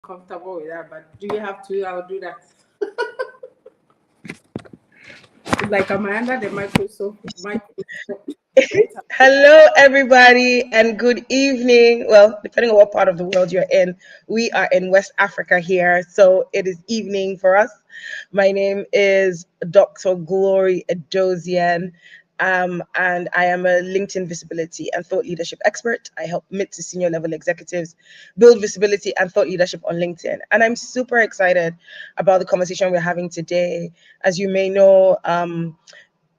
comfortable with that, but do you have to? I'll do that. Like, am I under the Microsoft? Hello, everybody, and good evening. Well, depending on what part of the world you're in, we are in West Africa here, so it is evening for us. My name is Dr. Glory Edozien, and I am a LinkedIn visibility and thought leadership expert. I help mid to senior level executives build visibility and thought leadership on LinkedIn. And I'm super excited about the conversation we're having today. As you may know,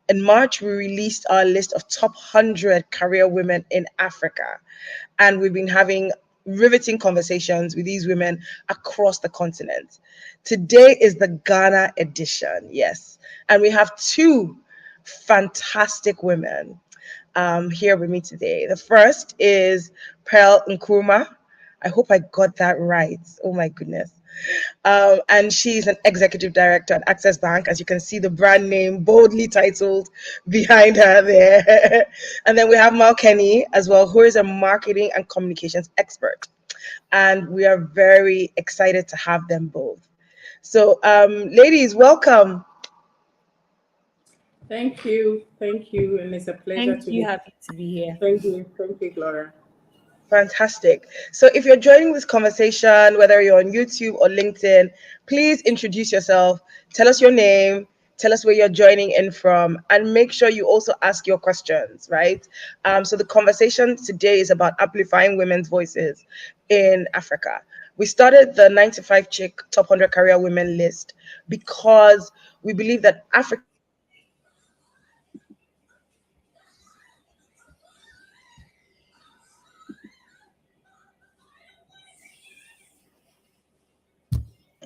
in March, we released our list of top 100 career women in Africa. And we've been having riveting conversations with these women across the continent. Today is the Ghana edition, yes. And we have two fantastic women here with me today. The first is Pearl Nkrumah. I hope I got that right. Oh my goodness. And she's an executive director at Access Bank. As you can see, the brand name boldly titled behind her there. And then we have Maukeni as well, who is a marketing and communications expert. And we are very excited to have them both. So, ladies, welcome. Thank you, and it's a pleasure Thank you. Happy to be here. Thank you, Gloria. Fantastic. So if you're joining this conversation, whether you're on YouTube or LinkedIn, please introduce yourself, tell us your name, tell us where you're joining in from, and make sure you also ask your questions, right? So the conversation today is about amplifying women's voices in Africa. We started the 9 to 5 Chick Top 100 Career Women list because we believe that Africa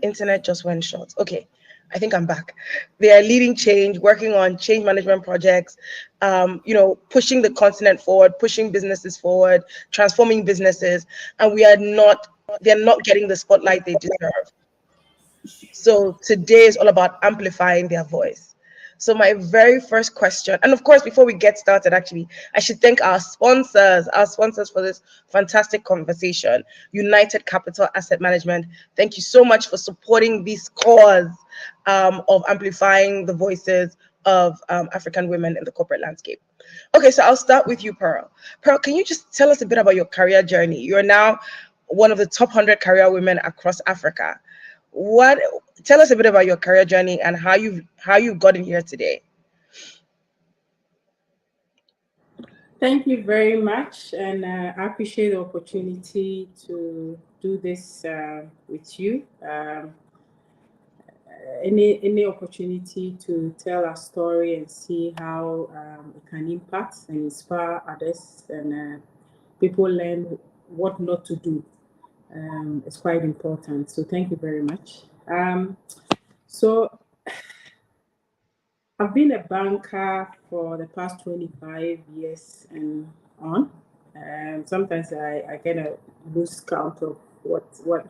internet just went short. Okay, I think I'm back. They are leading change, working on change management projects, pushing the continent forward, pushing businesses forward, transforming businesses, and they're not getting the spotlight they deserve. So today is all about amplifying their voice. So my very first question, and of course, before we get started, actually, I should thank our sponsors for this fantastic conversation. United Capital Asset Management. Thank you so much for supporting this cause of amplifying the voices of African women in the corporate landscape. Okay, so I'll start with you, Pearl. Pearl, can you just tell us a bit about your career journey? You're now one of the top 100 career women across Africa. Tell us a bit about your career journey and how you've gotten here today. Thank you very much, and I appreciate the opportunity to do this with you. Any opportunity to tell our story and see how it can impact and inspire others, and people learn what not to do. It's quite important. So thank you very much. So I've been a banker for the past 25 years and on. Sometimes I kind of lose count of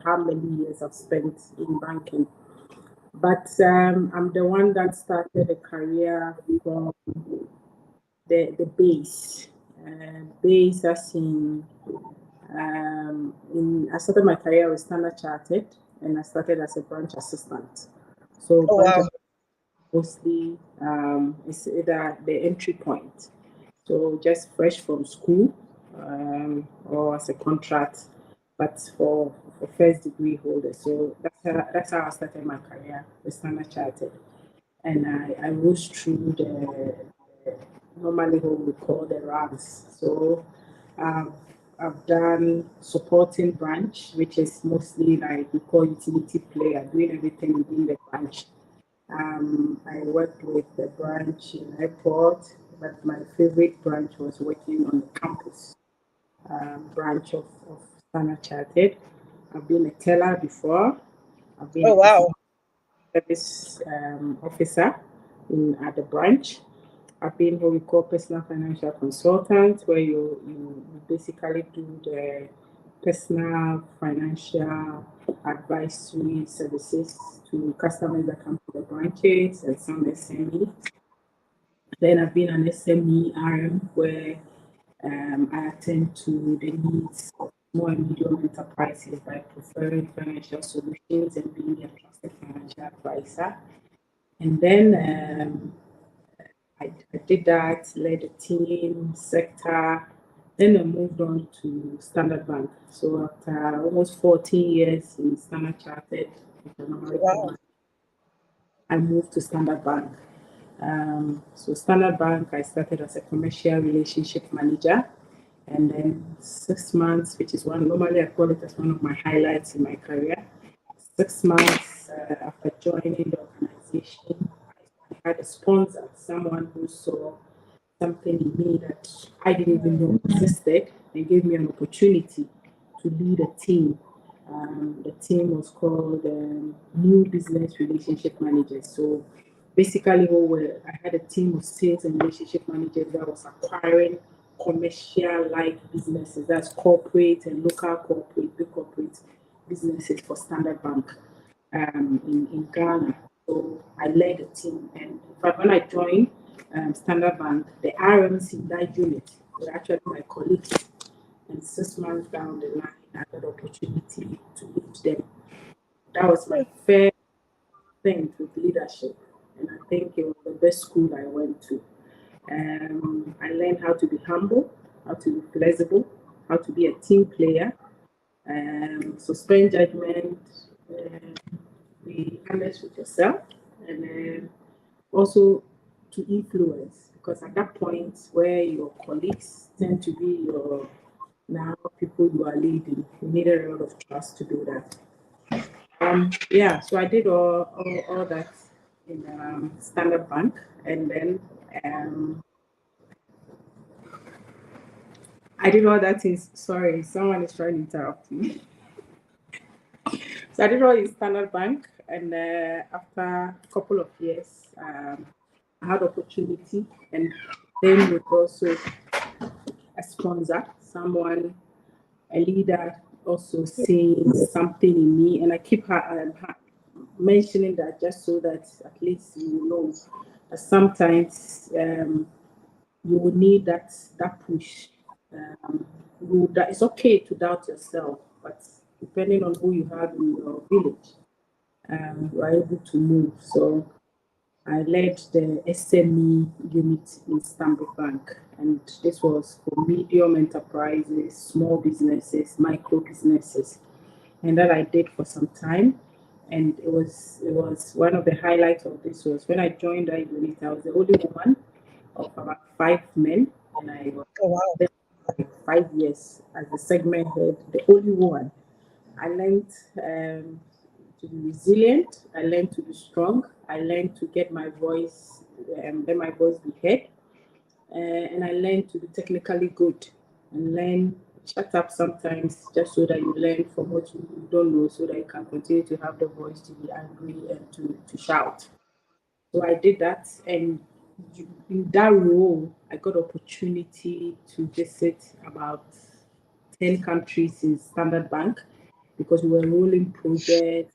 how many years I've spent in banking. But I'm the one that started a career from the base. Base as I started my career with Standard Chartered, and I started as a branch assistant. So mostly it's either the entry point. So just fresh from school or as a contract, but for first degree holders. So that's how I started my career with Standard Chartered. And I rose through normally what we call the ranks. So I've done supporting branch, which is mostly like we call utility player, doing everything within the branch. I worked with the branch in airport, but my favorite branch was working on the campus branch of Standard Chartered. I've been a teller before. I've been service officer at the branch. I've been what we call personal financial consultant, where you basically do the personal financial advisory services to customers that come to the branches and some SME. Then I've been an SME RM where I attend to the needs of small and medium enterprises by preferring financial solutions and being a trusted financial advisor. And then I did that, led a team, sector, then I moved on to Standard Bank. So after almost 14 years in Standard Chartered, Wow. I moved to Standard Bank. So Standard Bank, I started as a commercial relationship manager, and then 6 months, which is one normally I call it as one of my highlights in my career. 6 months after joining the organization, I had a sponsor, someone who saw something in me that I didn't even know existed, and gave me an opportunity to lead a team. The team was called New Business Relationship Managers. So basically, I had a team of sales and relationship managers that was acquiring commercial-like businesses, that's corporate and local corporate, big corporate businesses for Standard Bank in Ghana. So I led a team, and in fact, when I joined Standard Bank, the RMs in that unit were actually my colleagues. And 6 months down the line, I got the opportunity to lead them. That was my first thing with leadership, and I think it was the best school I went to. I learned how to be humble, how to be flexible, how to be a team player, suspend judgment, be honest with yourself, and also to influence. Because at that point where your colleagues tend to be your now people you are leading, you needed a lot of trust to do that. Yeah, so I did all that in Standard Bank, and then I did all that in. Sorry, someone is trying to interrupt me. So I did all in Standard Bank, and after a couple of years, I had opportunity, and then with also a sponsor, someone, a leader, also seeing something in me, and I keep mentioning that just so that at least you know that sometimes you will need that push. That it's okay to doubt yourself, but depending on who you have in your village, you are able to move. So I led the SME unit in Stanbic Bank, and this was for medium enterprises, small businesses, micro businesses, and that I did for some time. And it was one of the highlights of this was when I joined that unit, I was the only woman of about 5 men, and I was Oh, wow. there for like 5 years as the segment head, the only one. I learned to be resilient. I learned to be strong. I learned to get my voice, let my voice be heard. And I learned to be technically good and learn shut up sometimes just so that you learn from what you don't know so that you can continue to have the voice to be angry and to shout. So I did that, and in that role, I got opportunity to visit about 10 countries in Standard Bank because we were rolling projects.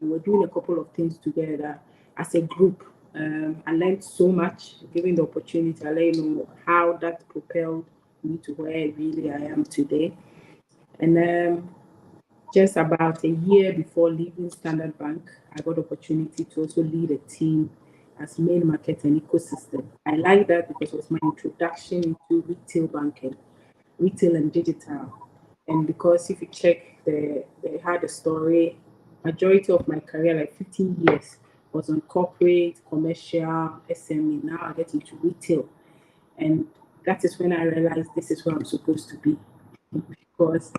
We were doing a couple of things together as a group. I learned so much, given the opportunity. I let you know how that propelled me to where really I am today. And just about a year before leaving Standard Bank, I got opportunity to also lead a team as main market and ecosystem. I like that because it was my introduction into retail banking, retail and digital. And because if you check they had a story, majority of my career, like 15 years, was on corporate, commercial, SME. Now I get into retail. And that is when I realized this is where I'm supposed to be. Because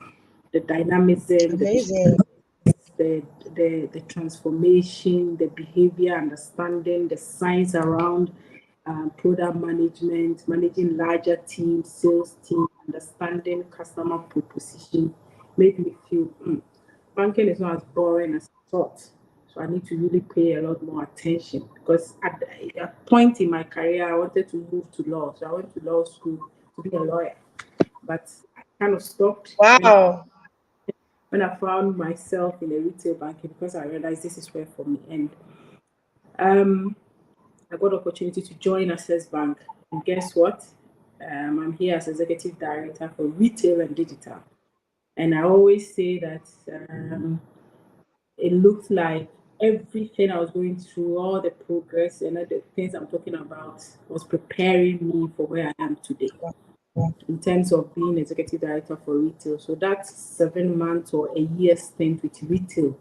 the dynamism, Amazing. the transformation, the behavior understanding, the science around product management, managing larger teams, sales team, understanding customer proposition made me feel banking is not as boring as I thought. So I need to really pay a lot more attention because at a point in my career, I wanted to move to law. So I went to law school to be a lawyer, but I kind of stopped Wow. when I found myself in a retail banking because I realized this is where for me. And um, I got opportunity to join Access Bank. And guess what? I'm here as executive director for retail and digital. And I always say that it looked like everything I was going through, all the progress and all the things I'm talking about, was preparing me for where I am today in terms of being executive director for retail. So that 7 months or a year stint with retail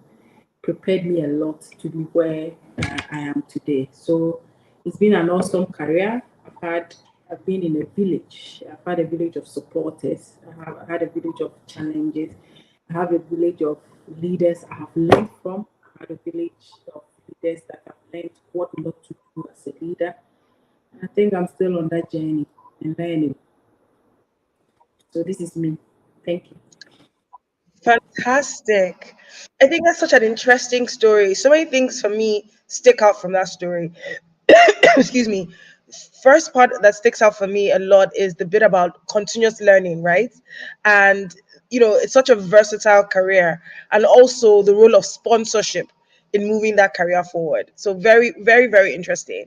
prepared me a lot to be where I am today. So it's been an awesome career. I've been in a village. I've had a village of supporters. I had a village of challenges. I have a village of leaders I have learned from. I had a village of leaders that have learned what not to do as a leader. And I think I'm still on that journey and learning. So this is me. Thank you. Fantastic. I think that's such an interesting story. So many things for me stick out from that story. Excuse me. First part that sticks out for me a lot is the bit about continuous learning, right? And it's such a versatile career, and also the role of sponsorship in moving that career forward. So very, very, very interesting.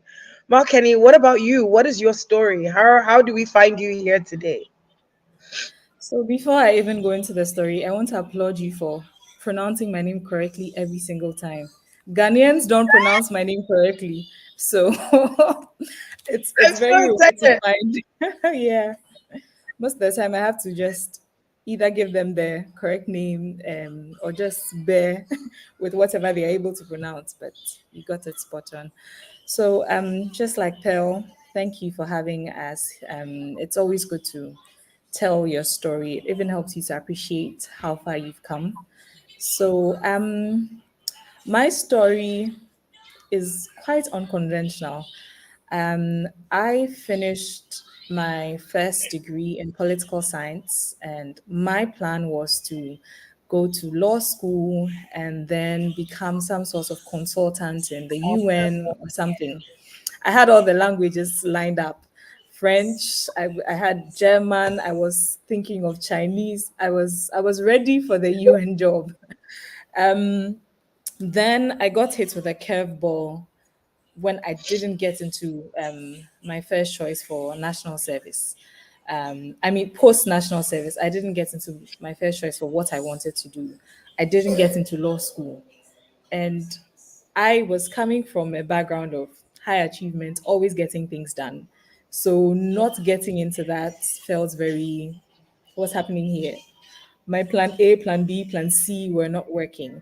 Maukeni, what about you? What is your story? How do we find you here today? So before I even go into the story, I want to applaud you for pronouncing my name correctly every single time. Ghanaians don't pronounce my name correctly, so I'm it's so very rare to excited. find. Yeah, most of the time I have to just either give them the correct name or just bear with whatever they are able to pronounce. But you got it spot on. So just like Pearl, thank you for having us. It's always good to tell your story. It even helps you to appreciate how far you've come. So my story is quite unconventional. I finished my first degree in political science, and my plan was to go to law school and then become some sort of consultant in the UN or something. I had all the languages lined up. French, I had German, I was thinking of Chinese. I was ready for the UN job. Um, then I got hit with a curveball when I didn't get into my first choice for national service. I mean, post national service, I didn't get into my first choice for what I wanted to do. I didn't get into law school. And I was coming from a background of high achievement, always getting things done. So, not getting into that felt very, what's happening here? My plan A, plan B, plan C were not working.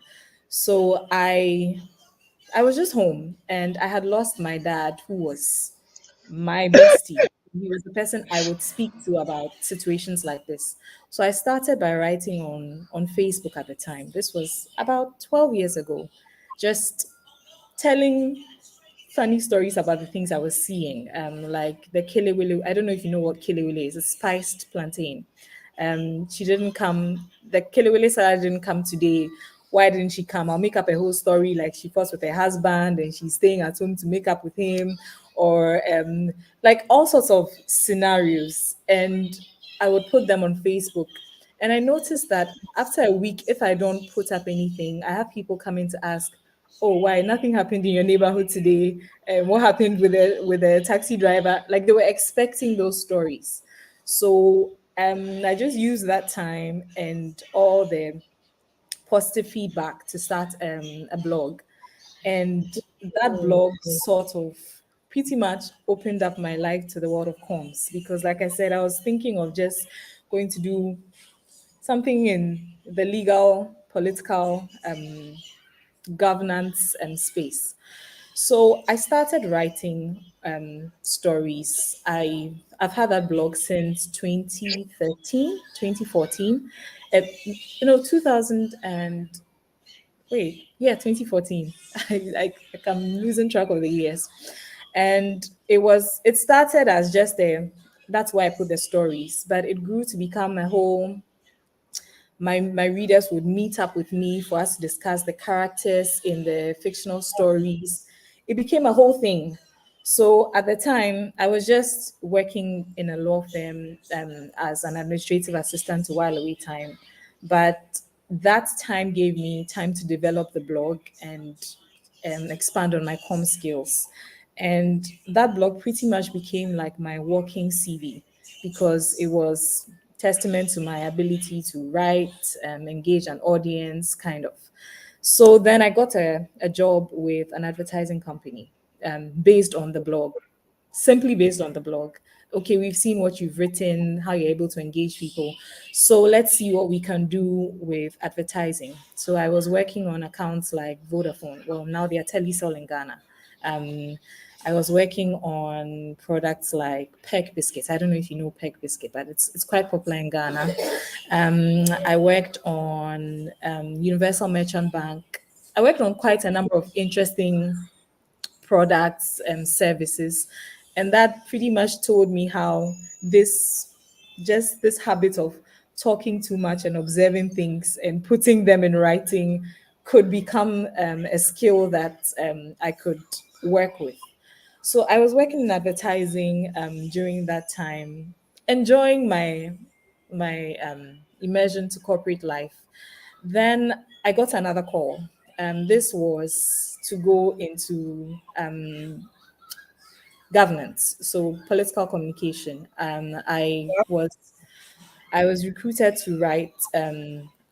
So I was just home and I had lost my dad, who was my bestie. He was the person I would speak to about situations like this. So I started by writing on Facebook at the time. This was about 12 years ago, just telling funny stories about the things I was seeing, like the kelewele. I don't know if you know what kelewele is. A spiced plantain. She didn't come. The kelewele salad didn't come today. Why didn't she come? I'll make up a whole story like she fought with her husband and she's staying at home to make up with him, or like all sorts of scenarios. And I would put them on Facebook. And I noticed that after a week, if I don't put up anything, I have people coming to ask, "Oh, why nothing happened in your neighborhood today? And what happened with the taxi driver?" Like they were expecting those stories. So I just used that time and all the positive feedback to start a blog. And that blog sort of pretty much opened up my life to the world of comms, because like I said, I was thinking of just going to do something in the legal, political, governance space. So I started writing stories. I've had that blog since 2013, 2014. 2000 and wait, yeah, 2014. I'm losing track of the years. And it started as just that's why I put the stories, but it grew to become a whole. My readers would meet up with me for us to discuss the characters in the fictional stories. It became a whole thing. So at the time, I was just working in a law firm as an administrative assistant to while away time. But that time gave me time to develop the blog and expand on my com skills. And that blog pretty much became like my working CV, because it was testament to my ability to write, engage an audience, kind of. So then I got a job with an advertising company, based on the blog, simply based on the blog. Okay, we've seen what you've written, how you're able to engage people. So let's see what we can do with advertising. So I was working on accounts like Vodafone. Well, now they are Telecel in Ghana. Um, I was working on products like Peg biscuits. I don't know if you know Peg biscuit, but it's quite popular in Ghana. I worked on Universal Merchant Bank. I worked on quite a number of interesting products and services, and that pretty much told me how this just this habit of talking too much and observing things and putting them in writing could become a skill that I could work with. So I was working in advertising during that time, enjoying my immersion to corporate life. Then I got another call. This was to go into governance, so political communication. I was recruited to write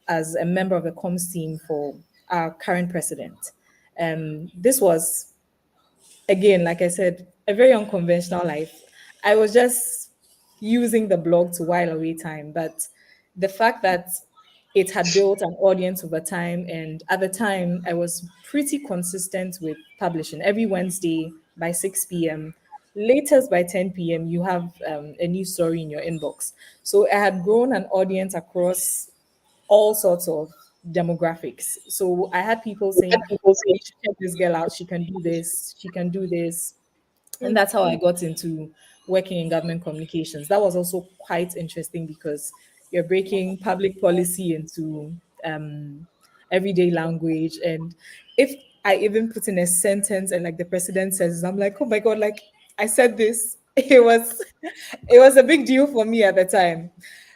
as a member of the comms team for our current president. This was, again, like I said, a very unconventional life. I was just using the blog to while away time, but the fact that it had built an audience over time, and at the time, I was pretty consistent with publishing every Wednesday by 6 p.m. Latest by 10 p.m., you have a new story in your inbox. So I had grown an audience across all sorts of demographics. So I had people saying, "You should check this girl out. She can do this. She can do this." And that's how I got into working in government communications. That was also quite interesting because you're breaking public policy into everyday language. And if I even put in a sentence and like the president says, I'm like, oh my god, like I said this. It was a big deal for me at the time.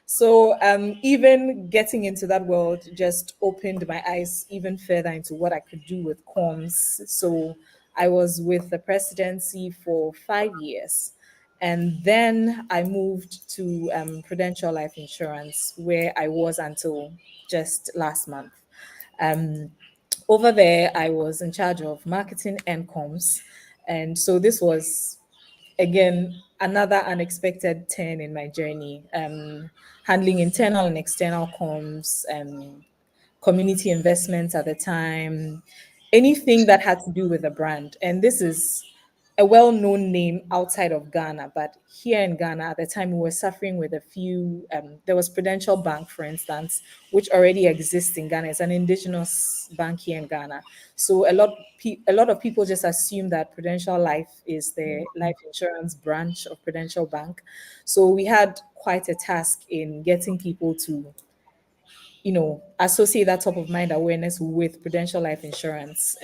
So even getting into that world just opened my eyes even further into what I could do with comms. So I was with the presidency for 5 years. And then I moved to Prudential Life Insurance, where I was until just last month. Um, Over there, I was in charge of marketing and comms. And so this was, again, another unexpected turn in my journey, handling internal and external comms, community investments at the time, anything that had to do with the brand. And this is a well-known name outside of Ghana, but here in Ghana at the time we were suffering with a few. There was Prudential Bank, for instance, which already exists in Ghana. It's an indigenous bank here in Ghana. So a lot of people just assume that Prudential Life is the life insurance branch of Prudential Bank. So we had quite a task in getting people to associate that top of mind awareness with Prudential Life Insurance,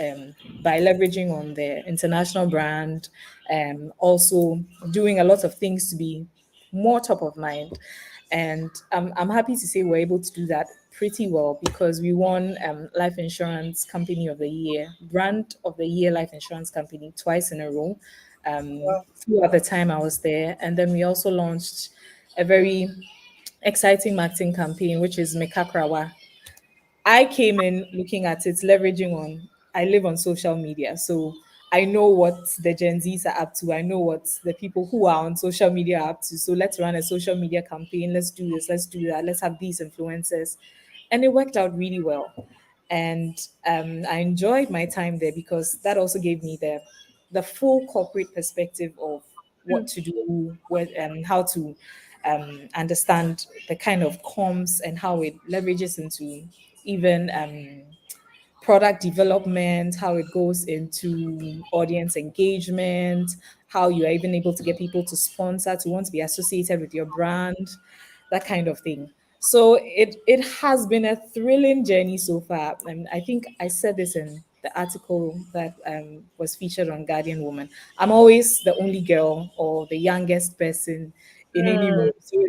by leveraging on the international brand, also doing a lot of things to be more top of mind. And I'm happy to say we're able to do that pretty well because we won Life Insurance Company of the Year, Brand of the Year Life Insurance Company twice in a row. Two at the time I was there. And then we also launched a very exciting marketing campaign, which is Mekakrawa. I came in looking at it, leveraging on, I live on social media. So I know what the Gen Zs are up to. I know what the people who are on social media are up to. So let's run a social media campaign. Let's do this. Let's do that. Let's have these influencers. And it worked out really well. And I enjoyed my time there because that also gave me the full corporate perspective of what to do, how to understand the kind of comms and how it leverages into even product development, how it goes into audience engagement, how you are even able to get people to sponsor, to want to be associated with your brand, that kind of thing. So it has been a thrilling journey so far. And I think I said this in the article that was featured on Guardian Woman. I'm always the only girl or the youngest person in any room. So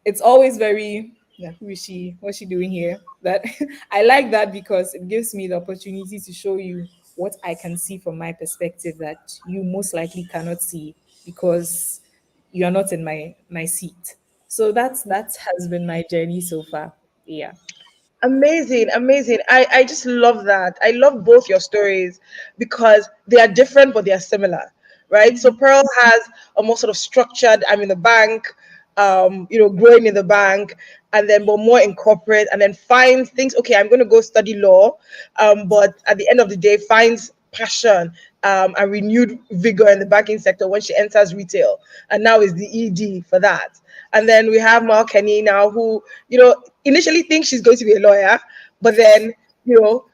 it's always very, yeah, who is she? What's she doing here? That I like that because it gives me the opportunity to show you what I can see from my perspective that you most likely cannot see because you are not in my seat. So that has been my journey so far. Yeah. Amazing, amazing. I just love that. I love both your stories because they are different, but they are similar, right? So Pearl has a more sort of structured, I'm in the bank, growing in the bank, and then but more in corporate, and then finds things, okay, I'm going to go study law, but at the end of the day, finds passion and renewed vigor in the banking sector when she enters retail, and now is the ED for that. And then we have Maukeni now, who, initially thinks she's going to be a lawyer, but then, you know,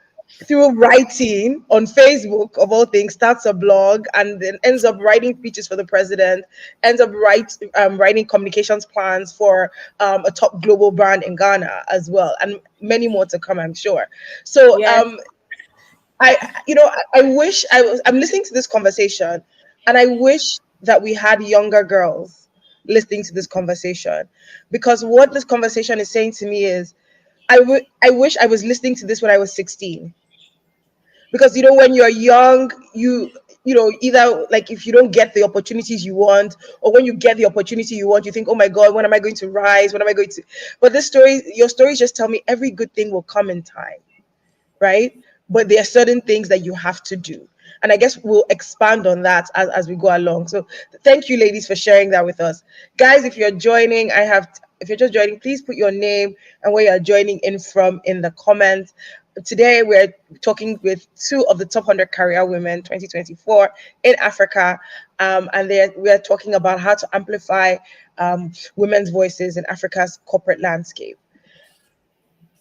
through writing on Facebook, of all things, starts a blog and then ends up writing speeches for the president, ends up writing communications plans for a top global brand in Ghana as well, and many more to come, I'm sure. So Yes. I wish I'm listening to this conversation, and I wish that we had younger girls listening to this conversation, because what this conversation is saying to me is, I wish I was listening to this when I was 16, because when you're young, either, like, if you don't get the opportunities you want, or when you get the opportunity you want, you think, oh my god, when am I going to rise, when am I going to, but your stories just tell me every good thing will come in time, right? But there are certain things that you have to do. And I guess we'll expand on that as we go along. So thank you, ladies, for sharing that with us. Guys, if you're just joining, please put your name and where you're joining in from in the comments. Today, we're talking with two of the top 100 career women 2024 in Africa. And we're talking about how to amplify women's voices in Africa's corporate landscape.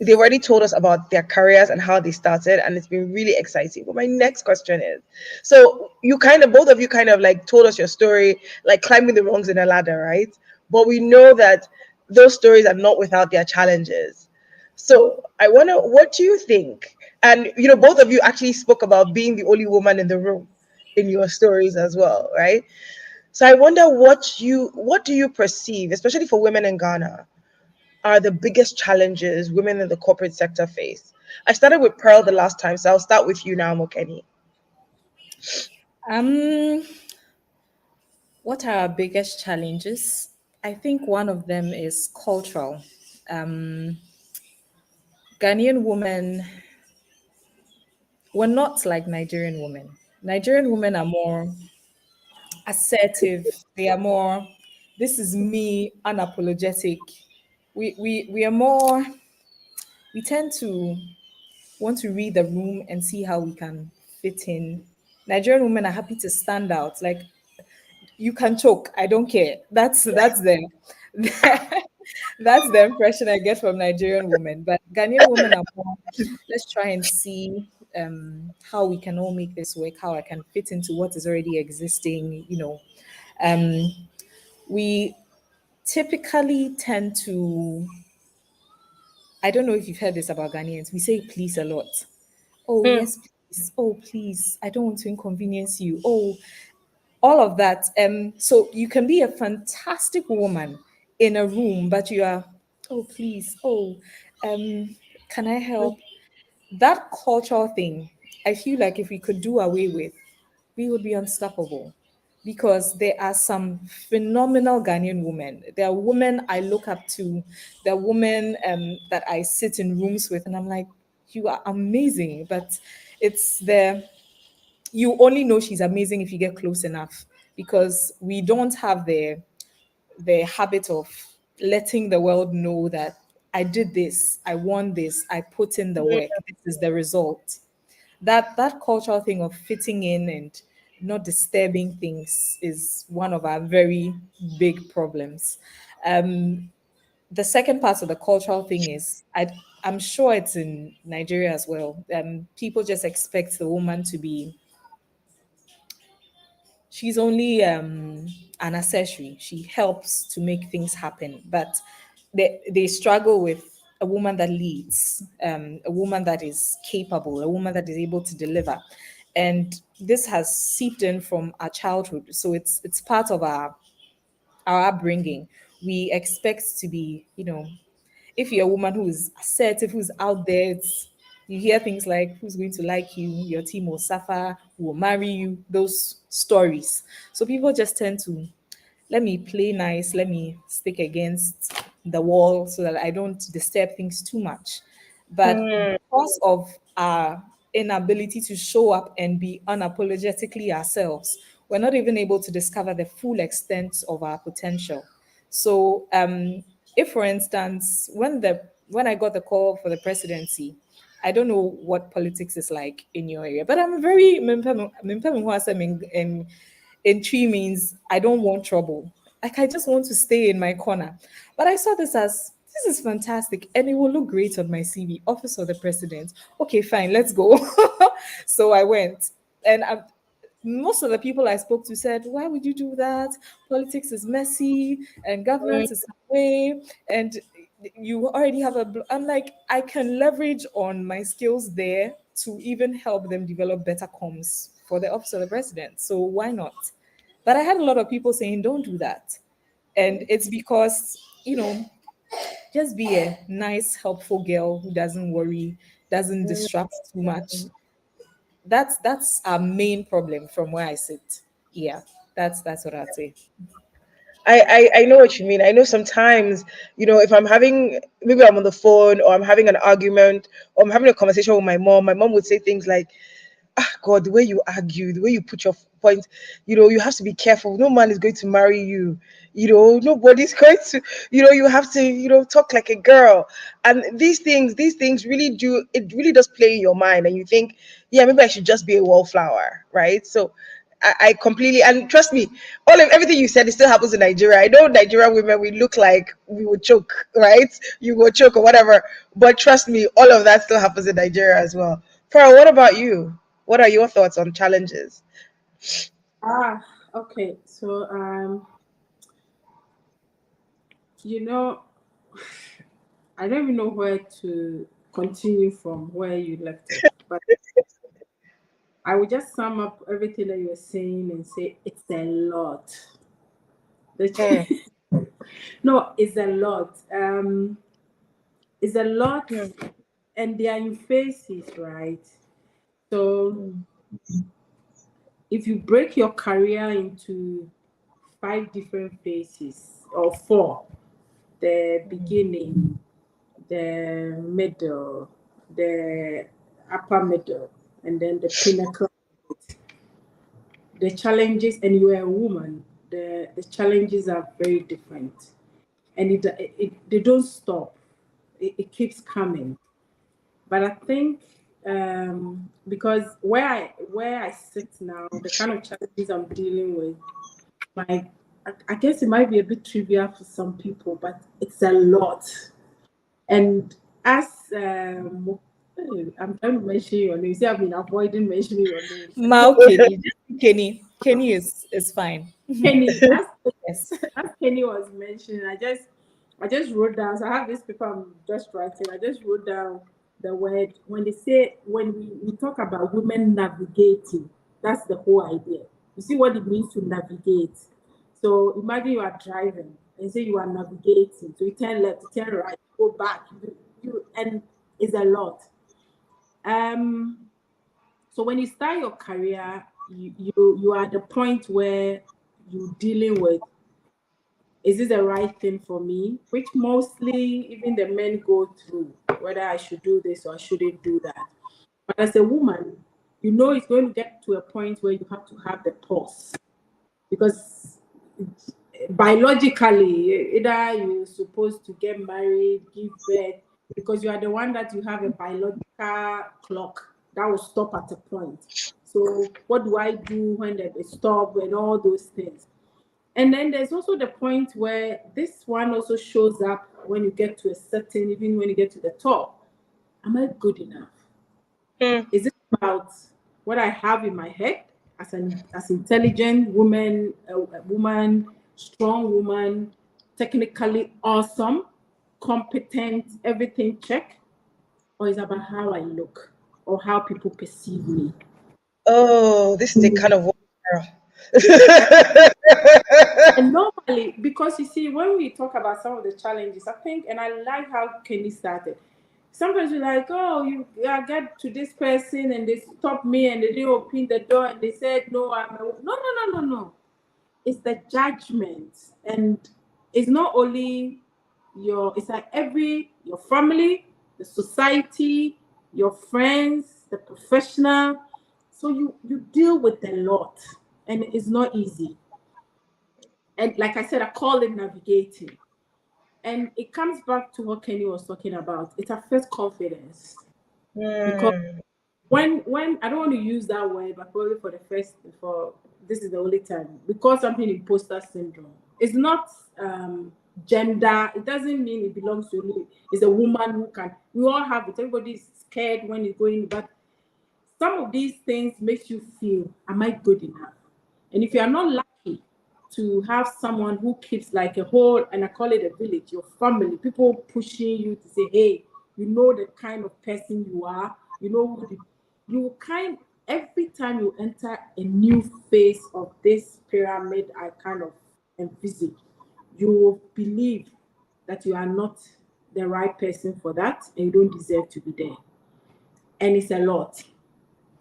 They've already told us about their careers and how they started, and it's been really exciting. But my next question is, so both of you kind of like told us your story, like climbing the rungs in a ladder, right? But we know that those stories are not without their challenges. So I wonder, what do you think? And both of you actually spoke about being the only woman in the room in your stories as well, right? So I wonder, what do you perceive, especially for women in Ghana, are the biggest challenges women in the corporate sector face? I started with Pearl the last time, so I'll start with you now, Maukeni. Um, what are our biggest challenges? I think one of them is cultural. Um, Ghanaian women were not like Nigerian women. Nigerian women are more assertive. They are more, this is me, unapologetic. We are more, we tend to want to read the room and see how we can fit in. Nigerian women are happy to stand out. Like, you can choke, I don't care. That's the that's the impression I get from Nigerian women. But Ghanaian women are more, let's try and see how we can all make this work, how I can fit into what is already existing. Um, we typically tend to, I don't know if you've heard this about Ghanaians, we say please a lot. Oh, Hmm. yes, please. Oh, please. I don't want to inconvenience you. Oh, all of that. So you can be a fantastic woman in a room, but you are, oh, please. Oh, um, can I help? That cultural thing, I feel like if we could do away with, we would be unstoppable, because there are some phenomenal Ghanaian women. There are women I look up to. There are women that I sit in rooms with, and I'm like, you are amazing. But it's the, you only know she's amazing if you get close enough, because we don't have the habit of letting the world know that I did this, I won this, I put in the work, this is the result. That cultural thing of fitting in and not disturbing things is one of our very big problems. Um, the second part of the cultural thing is, I'm sure it's in Nigeria as well. People just expect the woman to be, she's only an accessory. She helps to make things happen, but they struggle with a woman that leads, a woman that is capable, a woman that is able to deliver, and this has seeped in from our childhood. So it's part of our upbringing. We expect to be, if you're a woman who is assertive, who's out there, you hear things like, who's going to like you, your team will suffer, who will marry you, those stories. So people just tend to let me play nice, let me stick against the wall so that I don't disturb things too much. But because of our inability to show up and be unapologetically ourselves, we're not even able to discover the full extent of our potential. So, if, for instance, when I got the call for the presidency, I don't know what politics is like in your area, but I'm very in tree means I don't want trouble. Like I just want to stay in my corner. But I saw this as this is fantastic and it will look great on my CV. Office of the President. Okay, fine, let's go. So I went. And most of the people I spoke to said, "Why would you do that? Politics is messy and governance is way, and you already have a." I'm like, I can leverage on my skills there to even help them develop better comms for the office of the president. So why not? But I had a lot of people saying, "Don't do that," and it's because just be a nice, helpful girl who doesn't worry, doesn't disrupt too much. That's our main problem from where I sit. Yeah, that's what I'd say. I know what you mean. I know sometimes, if I'm having, maybe I'm on the phone or I'm having an argument or I'm having a conversation with my mom would say things like, ah, God, the way you argue, the way you put your point, you have to be careful. No man is going to marry you. Nobody's going to, you have to, talk like a girl. And these things really it really does play in your mind. And you think, yeah, maybe I should just be a wallflower, right? So I completely, and trust me, everything you said, it still happens in Nigeria. I know Nigerian women, we look like we would choke, right? You will choke or whatever. But trust me, all of that still happens in Nigeria as well. Farah, what about you? What are your thoughts on challenges? Okay. So, you know, I don't even know where to continue from where you left it, but I will just sum up everything that you were saying and say it's a lot. Mm, No, it's a lot. It's a lot, mm, and they are in phases, right? So, if you break your career into 5 different phases or four, the beginning, the middle, the upper middle, and then the pinnacle. The challenges, and you are a woman, the challenges are very different, and they don't stop. It keeps coming. But I think because where I sit now, the kind of challenges I'm dealing with, like I guess it might be a bit trivial for some people, but it's a lot. And as I'm trying to mention your name. You see, I've been avoiding mentioning your name. Maukeni, Kenny is fine. Kenny, Yes. as Kenny was mentioning, I just wrote down. So I have this paper I'm just writing. I just wrote down the word when they say when we talk about women navigating. That's the whole idea. You see what it means to navigate. So imagine you are driving and say you are navigating. So you turn left, you turn right, you go back. And it's a lot. Um. So when you start your career, you are at the point where you're dealing with, is this the right thing for me? Which mostly even the men go through, whether I should do this or I shouldn't do that. But as a woman, it's going to get to a point where you have to have the pause because biologically, either you're supposed to get married, give birth, because you are the one that you have a biological clock that will stop at a point. So, what do I do when they stop and all those things? And then there's also the point where this one also shows up when you get to a certain, even when you get to the top. Am I good enough? mm. Is it about what I have in my head as intelligent woman, a woman, strong woman, technically awesome, competent, everything check, or is it about how I look or how people perceive me? Oh, this is a kind of girl. And normally, because you see, when we talk about some of the challenges, I think, and I like how Kenny started. Sometimes you're like, oh, I get to this person and they stopped me and they didn't open the door and they said, no, no, no, no, no, no. it's the judgment, and it's not only it's like your family, the society, your friends, the professional. So you deal with a lot, and it's not easy. And like I said, I call it navigating. And it comes back to what Kenny was talking about. It affects confidence, because Mm. when I don't want to use that word, but probably for this is the only time, because something imposter syndrome. It's not gender. It doesn't mean it belongs to only. It's a woman who can. We all have it. Everybody is scared when it's going, but some of these things makes you feel, am I good enough? And if you are not lucky to have someone who keeps like a whole, and I call it a village, your family, people pushing you to say, hey, you know the kind of person you are, you know who the, you kind every time you enter a new phase of this pyramid I kind of envisage, you will believe that you are not the right person for that and you don't deserve to be there. And it's a lot.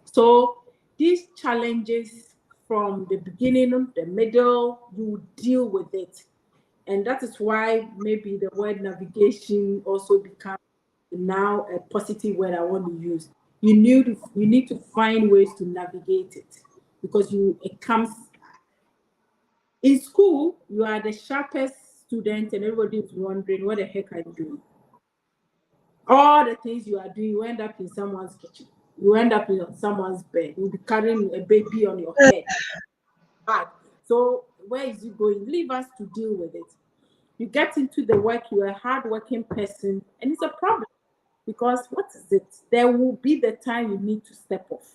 So these challenges from the beginning, the middle, you deal with it. And that is why maybe the word navigation also becomes now a positive word I want to use. You need to find ways to navigate it, because it comes in school, you are the sharpest student and everybody is wondering what the heck are you doing? All the things you are doing, you end up in someone's kitchen. You end up in someone's bed. You'll be carrying a baby on your head. Bad. So where is it going? Leave us to deal with it. You get into the work, you're a hardworking person, and it's a problem, because what is it? There will be the time you need to step off.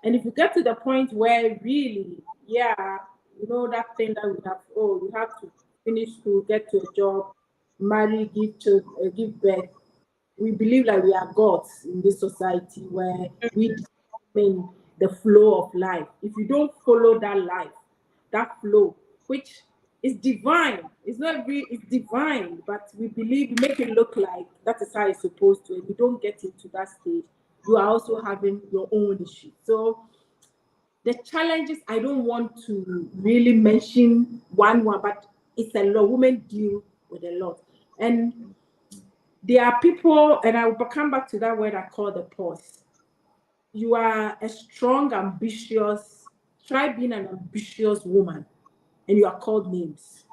And if you get to the point where really, yeah, you know that thing that we have, oh, you have to finish school, get to a job, marry, give birth. We believe like we are gods in this society where we determine the flow of life. If you don't follow that life, that flow, which is divine, it's divine, but we believe, we make it look like that is how it's supposed to, and you don't get into that stage, you are also having your own issues. So the challenges, I don't want to really mention one, but it's a lot. Women deal with a lot. And there are people, and I will come back to that word I call the pause. You are a strong, ambitious, try being an ambitious woman, and you are called names.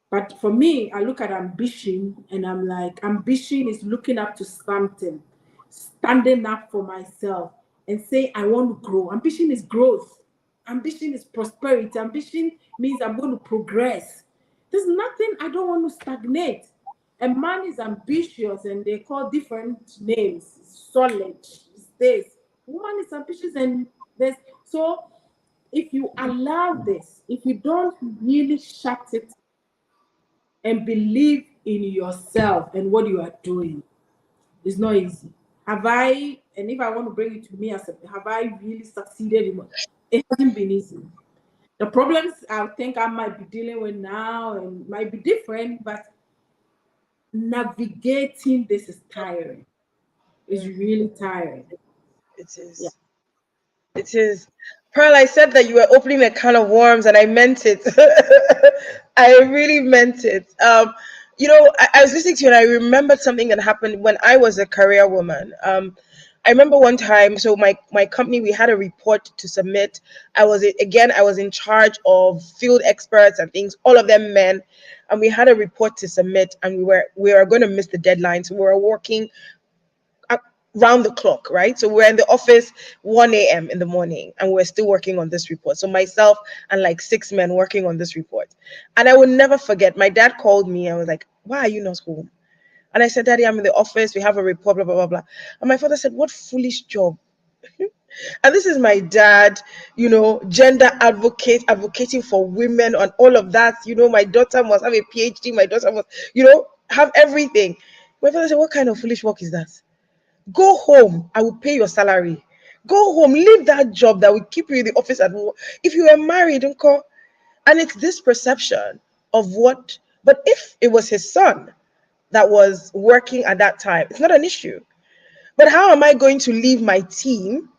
But for me, I look at ambition and I'm like, ambition is looking up to something, standing up for myself and say, I want to grow. Ambition is growth. Ambition is prosperity. Ambition means I'm going to progress. There's nothing, I don't want to stagnate. A man is ambitious and they call different names, solid, it's this. Woman is ambitious and this. So if you allow this, if you don't really shut it and believe in yourself and what you are doing, it's not easy. Have I, and if I want to bring it to me as a, have I really succeeded in what? It hasn't been easy. The problems I think I might be dealing with now and might be different, but navigating this is tiring. It's really tiring. It Yeah. is. It is. Pearl, I said that you were opening a can of worms, and I meant it. I really meant it. I was listening to you, and I remembered something that happened when I was a career woman. I remember one time, so my company, we had a report to submit. I was in charge of field experts and things, all of them men, and we had a report to submit, and we were going to miss the deadline, so we were working round the clock, right? So we're in the office 1 a.m. in the morning and we're still working on this report. So myself and like 6 men working on this report. And I will never forget, my dad called me and was like, why are you not home? And I said, Daddy, I'm in the office. We have a report, blah, blah, blah, blah. And my father said, what foolish job. And this is my dad, gender advocating for women and all of that. My daughter must have a PhD. My daughter must, have everything. My father said, what kind of foolish work is that? Go home. I will pay your salary. Go home. Leave that job that will keep you in the office at work. If you were married, don't call. And it's this perception of what. But if it was his son that was working at that time, it's not an issue. But how am I going to leave my team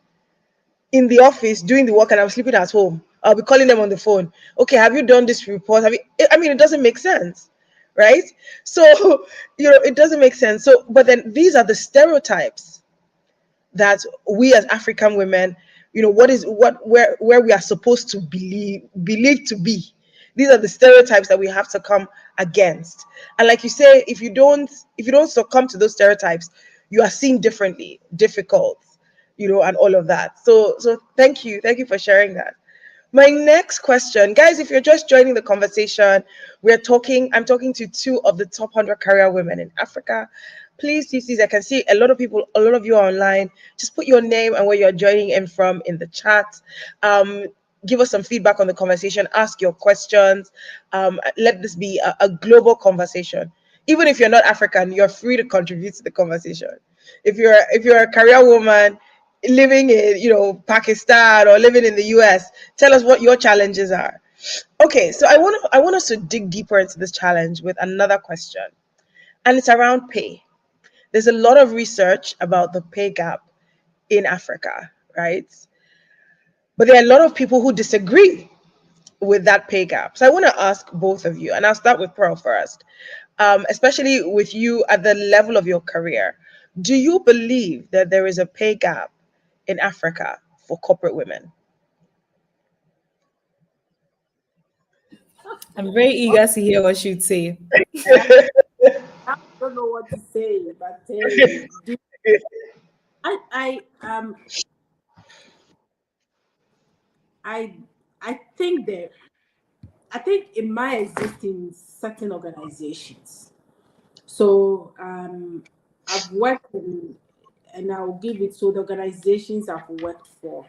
in the office doing the work and I'm sleeping at home? I'll be calling them on the phone. Okay, have you done this report? Have you? I mean, it doesn't make sense, right? So, it doesn't make sense. So, but then these are the stereotypes that we as African women, where we are supposed to believe to be. These are the stereotypes that we have to come against. And like you say, if you don't succumb to those stereotypes, you are seen differently, difficult, and all of that. So thank you for sharing that. My next question, guys, if you're just joining the conversation, I'm talking to two of the top 100 career women in Africa. Please, I can see a lot of you are online. Just put your name and where you're joining in from in the chat. Give us some feedback on the conversation, ask your questions. Let this be a global conversation. Even if you're not African, you're free to contribute to the conversation. If you're a career woman living in Pakistan or living in the US, tell us what your challenges are. Okay, so I want us to dig deeper into this challenge with another question, and it's around pay. There's a lot of research about the pay gap in Africa, right? But there are a lot of people who disagree with that pay gap. So I want to ask both of you, and I'll start with Pearl first, especially with you at the level of your career. Do you believe that there is a pay gap in Africa for corporate women? I'm very eager to hear what you'd say. I don't know what to say, but I think that in my existing certain organizations. So I've worked in, and I'll give it, so the organizations I've worked for,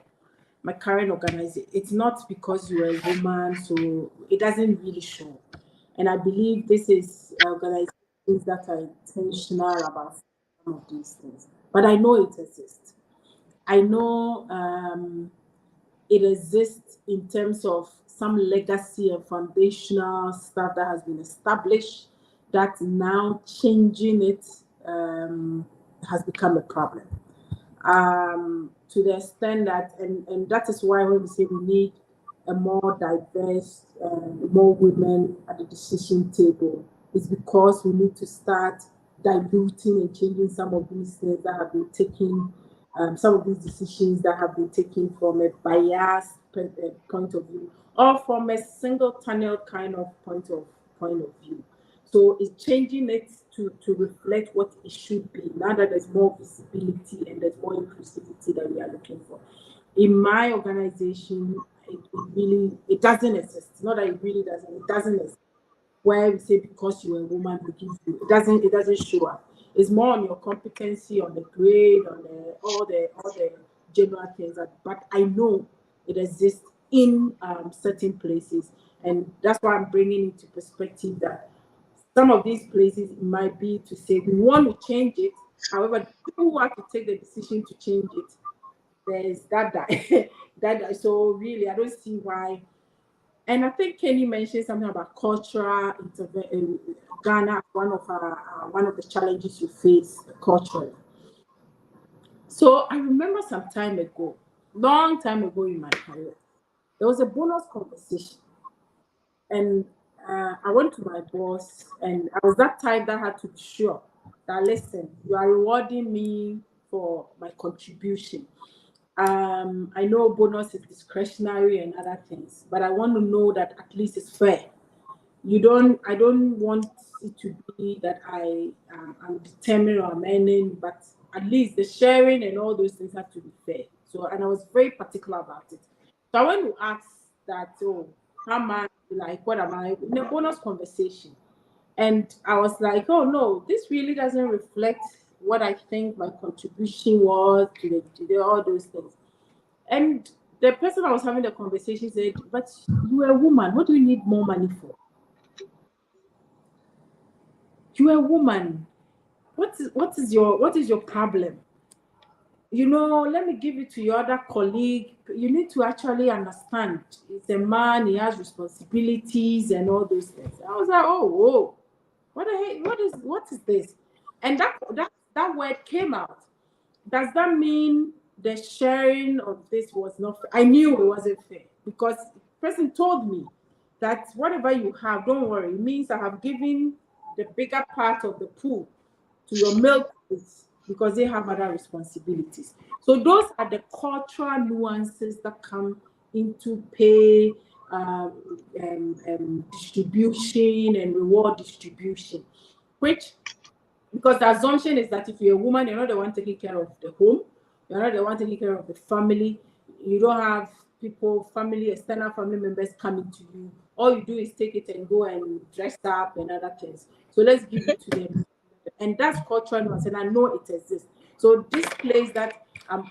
my current organization, it's not because you're a woman, so it doesn't really show. And I believe this is organizations that are intentional about some of these things. But I know it exists. I know it exists in terms of some legacy and foundational stuff that has been established, that now changing it has become a problem. To the extent that, and that is why when we say we need a more diverse, more women at the decision table, it's because we need to start diluting and changing some of these things that have been taken, some of these decisions that have been taken from a biased point of view, or from a single tunnel kind of point of view. So it's changing it to reflect what it should be, now that there's more visibility and there's more inclusivity that we are looking for. In my organization, it doesn't exist. Not that it really doesn't, it doesn't exist. Where we say because you're a woman, we give you, it doesn't show up. It's more on your competency, on the grade, on all the general things. But I know it exists in certain places, and that's why I'm bringing into perspective that some of these places might be to say we want to change it. However, the people who have to take the decision to change it, there's that. So really, I don't see why. And I think Kenny mentioned something about cultural intervention. Ghana, one of the challenges you face culturally. So I remember some time ago, long time ago in my career, there was a bonus conversation, and I went to my boss, and I was that type that had to be sure that, listen, you are rewarding me for my contribution. I know bonus is discretionary and other things, but I want to know that at least it's fair. I don't want it to be that I'm determined or I'm earning, but at least the sharing and all those things have to be fair. So, and I was very particular about it. So I went to ask that, oh, how am I, like, what am I, in a bonus conversation. And I was like, oh no, this really doesn't reflect what I think my contribution was to all those things. And the person I was having the conversation said, but you're a woman, what do you need more money for? You're a woman. What is your problem? Let me give it to your other colleague. You need to actually understand. It's a man, he has responsibilities and all those things. I was like, oh, whoa, what the heck? What is this? And that word came out. Does that mean the sharing of this was not fair? I knew it wasn't fair because person told me that whatever you have, don't worry. It means I have given the bigger part of the pool to your male colleagues because they have other responsibilities. So those are the cultural nuances that come into pay distribution and reward distribution, which because the assumption is that if you're a woman, you're not the one taking care of the home, you're not the one taking care of the family, you don't have people, family, external family members coming to you. All you do is take it and go and dress up and other things. So let's give it to them. And that's cultural nuance, and I know it exists. So this place that I'm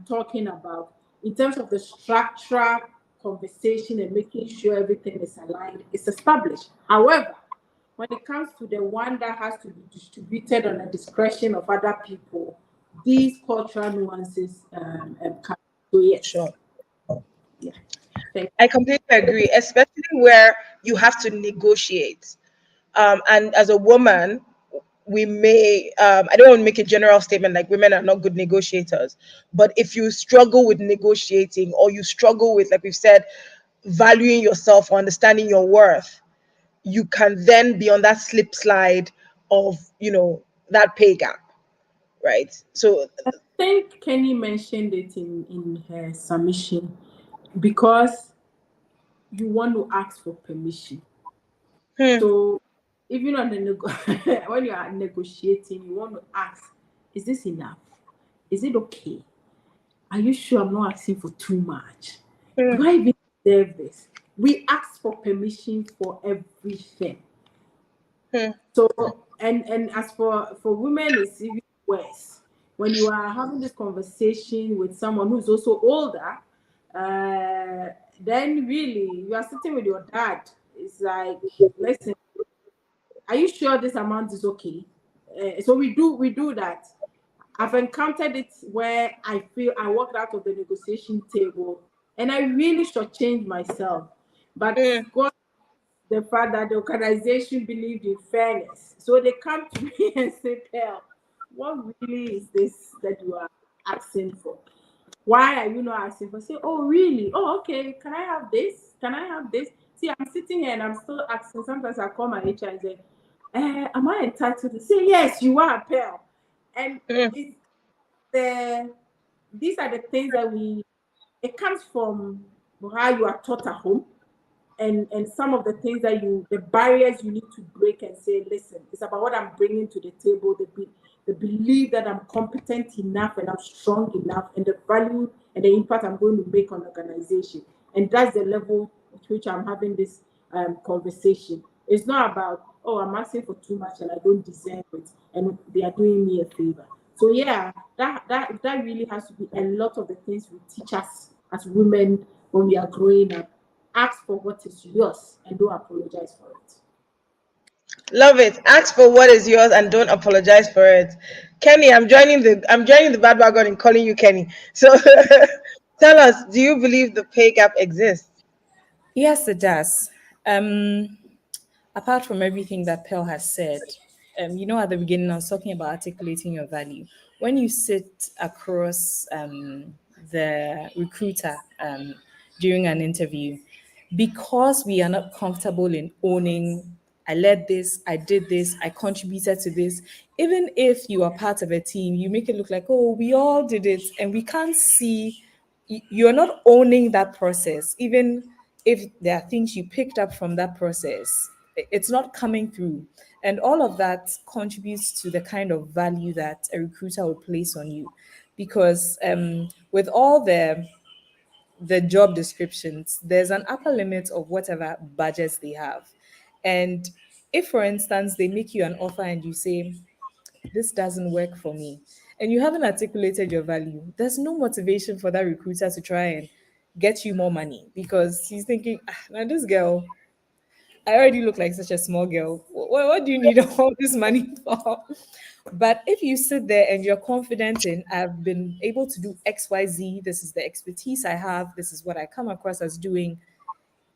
talking about, in terms of the structural conversation and making sure everything is aligned, is established. However, when it comes to the one that has to be distributed on the discretion of other people, these cultural nuances come. So yes, Sure. yeah. I completely agree, especially where you have to negotiate. And as a woman, we may, I don't want to make a general statement like women are not good negotiators, but if you struggle with negotiating or you struggle with, like we've said, valuing yourself or understanding your worth, you can then be on that slip slide of, that pay gap, right? So, I think Kenny mentioned it in her submission because you want to ask for permission. hmm, So even on the when you are negotiating, you want to ask, is this enough? Is it okay? Are you sure I'm not asking for too much? hmm, Do I even deserve this? We ask for permission for everything. hmm, So and as for women, it's even worse. When you are having this conversation with someone who's also older, then really you are sitting with your dad. It's like, listen, are you sure this amount is okay? So we do that. I've encountered it where I feel I walked out of the negotiation table and I really shortchanged myself. But hmm. God, the fact that the organization believed in fairness. So they come to me and say, Pearl, what really is this that you are asking for? Why are you not asking for? Say, oh, really? Oh, okay. Can I have this? Can I have this? See, I'm sitting here and I'm still asking. Sometimes I call my HR and say, am I entitled to say, yes, you are, Pearl? And Hmm. it's these are the things that it comes from how you are taught at home and some of the things that the barriers you need to break and say, listen, it's about what I'm bringing to the table, the belief that I'm competent enough and I'm strong enough, and the value and the impact I'm going to make on the organization. And that's the level at which I'm having this conversation. It's not about, oh, I'm asking for too much and I don't deserve it, and they are doing me a favor. So yeah, that really has to be a lot of the things we teach us as women when we are growing up. Ask for what is yours and don't apologize for it. Love it. Ask for what is yours and don't apologize for it. Kenny, I'm joining the bad wagon in calling you Kenny. So tell us, do you believe the pay gap exists? Yes, it does. Um, Apart from everything that Pearl has said, at the beginning I was talking about articulating your value. When you sit across the recruiter during an interview, because we are not comfortable in owning, I led this, I did this, I contributed to this. Even if you are part of a team, you make it look like, oh, we all did it, and we can't see you're not owning that process. Even if there are things you picked up from that process, it's not coming through. And all of that contributes to the kind of value that a recruiter will place on you. Because with all the job descriptions, there's an upper limit of whatever budgets they have. And if, for instance, they make you an offer and you say, this doesn't work for me, and you haven't articulated your value, there's no motivation for that recruiter to try and get you more money because he's thinking, now this girl, I already look like such a small girl. What do you need all this money for? But if you sit there and you're confident in, I've been able to do XYZ, this is the expertise I have, this is what I come across as doing,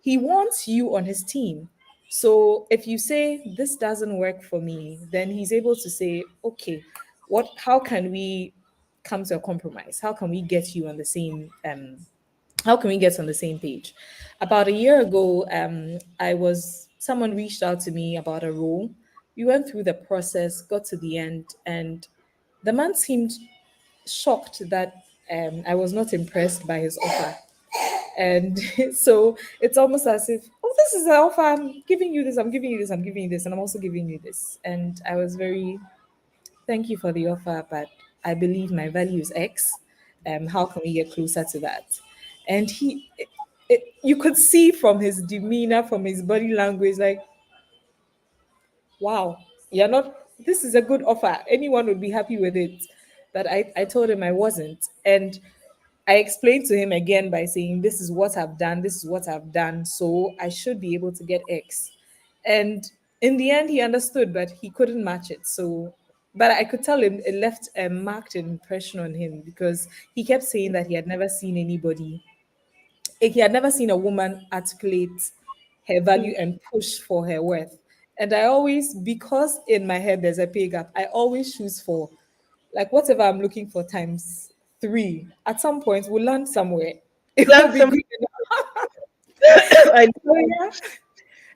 he wants you on his team. So if you say this doesn't work for me, then he's able to say, okay, how can we come to a compromise? How can we get you on the same How can we get on the same page? About a year ago, someone reached out to me about a role. We went through the process, got to the end, and the man seemed shocked that I was not impressed by his offer. And so it's almost as if, oh, this is an offer. I'm giving you this, I'm giving you this, I'm giving you this, and I'm also giving you this. And I was very, thank you for the offer, but I believe my value is X. How can we get closer to that? And you could see from his demeanor, from his body language, like, wow, you're not, this is a good offer. Anyone would be happy with it. But I told him I wasn't. And I explained to him again by saying, this is what I've done, this is what I've done. So I should be able to get X. And in the end, he understood, but he couldn't match it. So, but I could tell him it left a marked impression on him because he kept saying that he had never seen anybody, he had never seen a woman articulate her value and push for her worth. And I always, because in my head there's a pay gap, I always choose for like whatever I'm looking for times three. At some point, we'll land somewhere. It will Learn be some. good enough. I So,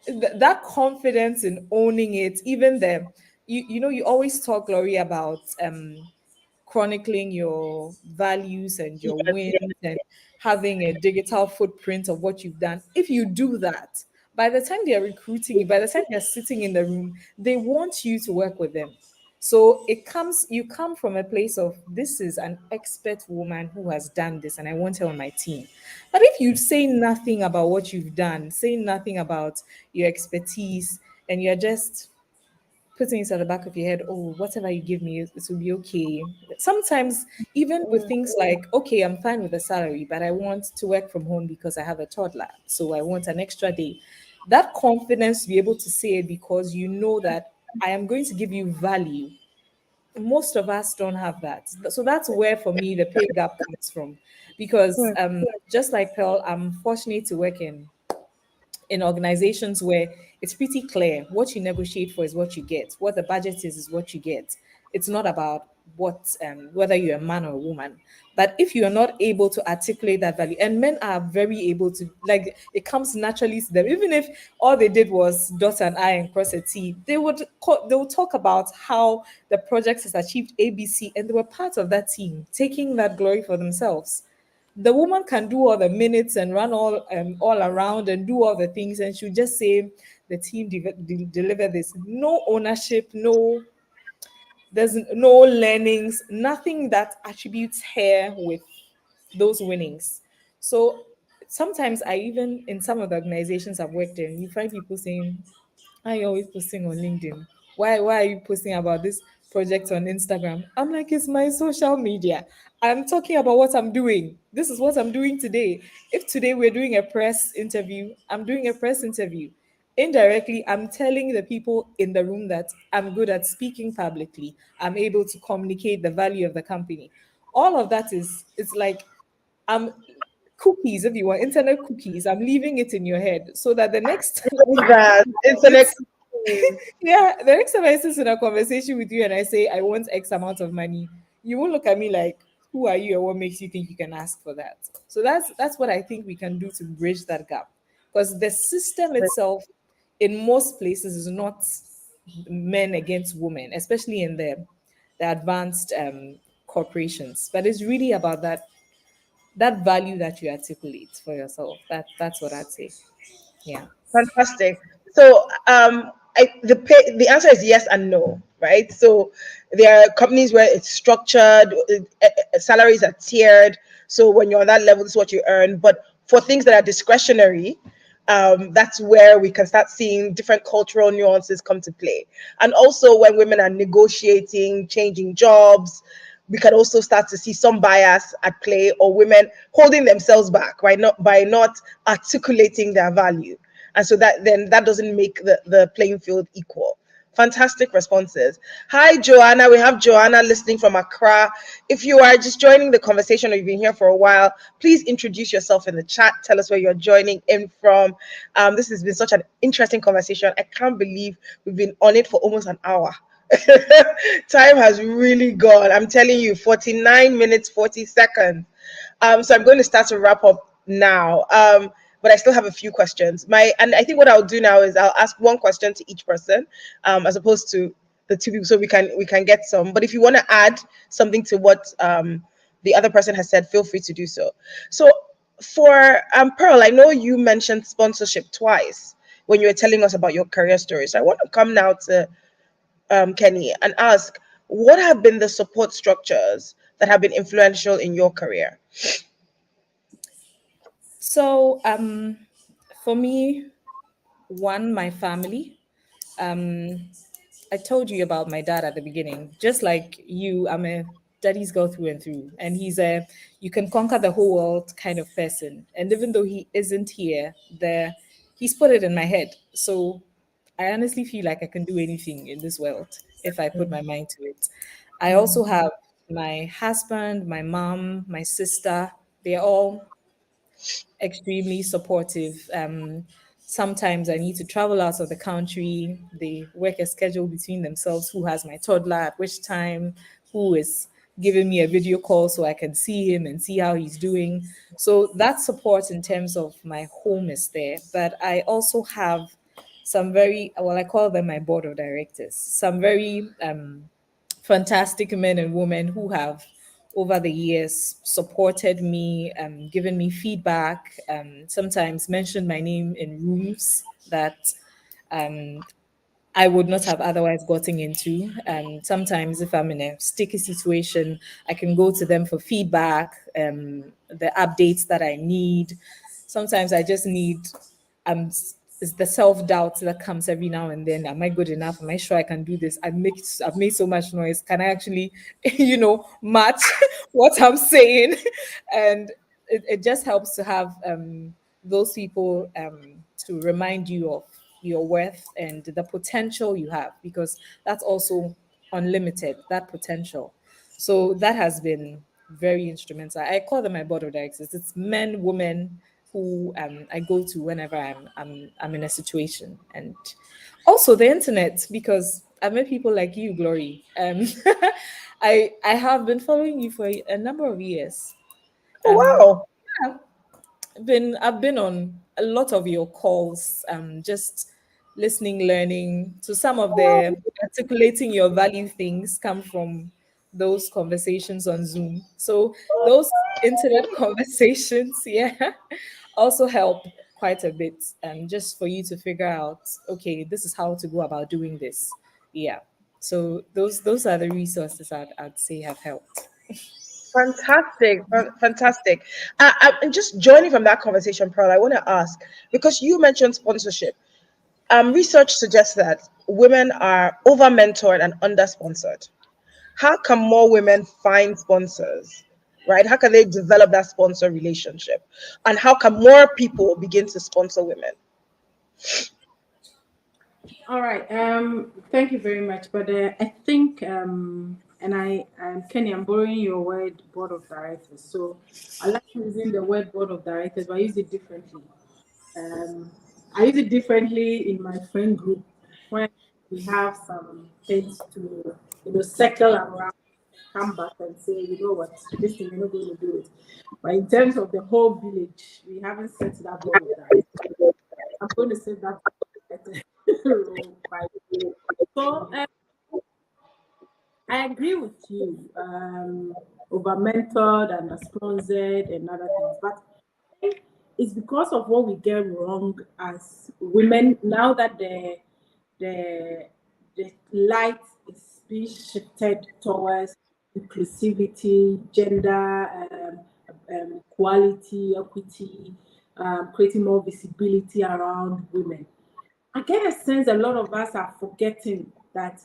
yeah, that confidence in owning it, even the you know, you always talk, Glory, about chronicling your values and your yes, wins yes, and having a digital footprint of what you've done. If you do that, by the time they're recruiting you, by the time they're sitting in the room, they want you to work with them. So you come from a place of, this is an expert woman who has done this and I want her on my team. But if you say nothing about what you've done, say nothing about your expertise, and you're just putting it at the back of your head, oh, whatever you give me, it will be okay. Sometimes, even with things like, okay, I'm fine with the salary, but I want to work from home because I have a toddler. So I want an extra day. That confidence to be able to say it because you know that I am going to give you value. Most of us don't have that. So that's where, for me, the pay gap comes from. Because just like Pearl, I'm fortunate to work in organizations where it's pretty clear what you negotiate for is what you get, what the budget is what you get. It's not about what whether you're a man or a woman. But if you are not able to articulate that value, and men are very able to, like, it comes naturally to them. Even if all they did was dot an I and cross a T, they would talk about how the project has achieved ABC, and they were part of that team, taking that glory for themselves. The woman can do all the minutes and run all around and do all the things, and she'll just say the team deliver this. No ownership, there's no learnings, nothing that attributes her with those winnings. So sometimes I even, in some of the organizations I've worked in, you find people saying, "Why are you always posting on LinkedIn? Why are you posting about this project on Instagram?" I'm like, it's my social media. I'm talking about what I'm doing. This is what I'm doing today. If today we're doing a press interview, I'm doing a press interview. Indirectly, I'm telling the people in the room that I'm good at speaking publicly. I'm able to communicate the value of the company. All of that is, it's like, I'm cookies, if you want internet cookies. I'm leaving it in your head so that the next love that. It's an it's experience. yeah, the next time I sit in a conversation with you and I say I want X amount of money, you won't look at me like, who are you and what makes you think you can ask for that? So that's what I think we can do to bridge that gap. Because the system itself in most places is not men against women, especially in the advanced corporations. But it's really about that value that you articulate for yourself. That's what I'd say. Yeah. Fantastic. So, the answer is yes and no, right? So, there are companies where it's structured, salaries are tiered. So, when you're on that level, this is what you earn. But for things that are discretionary, that's where we can start seeing different cultural nuances come to play. And also, when women are negotiating, changing jobs, we can also start to see some bias at play, or women holding themselves back, right? Not by not articulating their value. And so that doesn't make the playing field equal. Fantastic responses. Hi, Joanna. We have Joanna listening from Accra. If you are just joining the conversation or you've been here for a while, please introduce yourself in the chat. Tell us where you're joining in from. This has been such an interesting conversation. I can't believe we've been on it for almost an hour. Time has really gone. I'm telling you, 49 minutes, 40 seconds. So I'm going to start to wrap up now. But I still have a few questions. And I think what I'll do now is I'll ask one question to each person, as opposed to the two people, so we can get some. But if you want to add something to what the other person has said, feel free to do so. So for Pearl, I know you mentioned sponsorship twice when you were telling us about your career story. So I want to come now to Kenny and ask, what have been the support structures that have been influential in your career? So, for me, one, my family. Um, I told you about my dad at the beginning. Just like you, I'm a daddy's girl through and through. And he's a you can conquer the whole world kind of person. And even though he isn't here, he's put it in my head. So I honestly feel like I can do anything in this world if I put my mind to it. I also have my husband, my mom, my sister. They're all extremely supportive. Sometimes I need to travel out of the country. They work a schedule between themselves, who has my toddler at which time, who is giving me a video call so I can see him and see how he's doing. So that support in terms of my home is there. But I also have some very, well, I call them my board of directors, some very fantastic men and women who have over the years supported me, given me feedback, sometimes mentioned my name in rooms that um, I would not have otherwise gotten into. Sometimes, if I'm in a sticky situation, I can go to them for feedback, the updates that I need. Sometimes I just need it's the self doubt that comes every now and then. Am I good enough? Am I sure I can do this? I've made so much noise. Can I actually, match what I'm saying? And it just helps to have those people to remind you of your worth and the potential you have, because that's also unlimited, that potential. So that has been very instrumental. I call them my board of directors. It's men, women who I go to whenever I'm in a situation, and also the internet, because I met people like you, Glory. I have been following you for a number of years. Oh, Um, wow. yeah, I've been on a lot of your calls, just listening, learning. So some of the articulating your value things come from those conversations on Zoom. So those internet conversations, yeah, also help quite a bit, just for you to figure out, okay, this is how to go about doing this. Yeah. So those are the resources I'd say have helped. Fantastic, fantastic. And just joining from that conversation, Pearl, I want to ask, because you mentioned sponsorship. Research suggests that women are over mentored and under sponsored. How can more women find sponsors? Right? How can they develop that sponsor relationship? And how can more people begin to sponsor women? All right. Thank you very much. But I think, Kenny, I'm borrowing your word, board of directors. So I like using the word board of directors, but I use it differently. Um, I use it differently in my friend group when we have some things to, settle around, come back and say, you know what, this thing, we're not going to do it. But in terms of the whole village, we haven't set that board of directors. I'm going to say that role by so I agree with you. Over mentored and sponsored and other things, but I think it's because of what we get wrong as women now that the the light is being shifted towards inclusivity, gender, equality, equity, creating more visibility around women. I get a sense a lot of us are forgetting that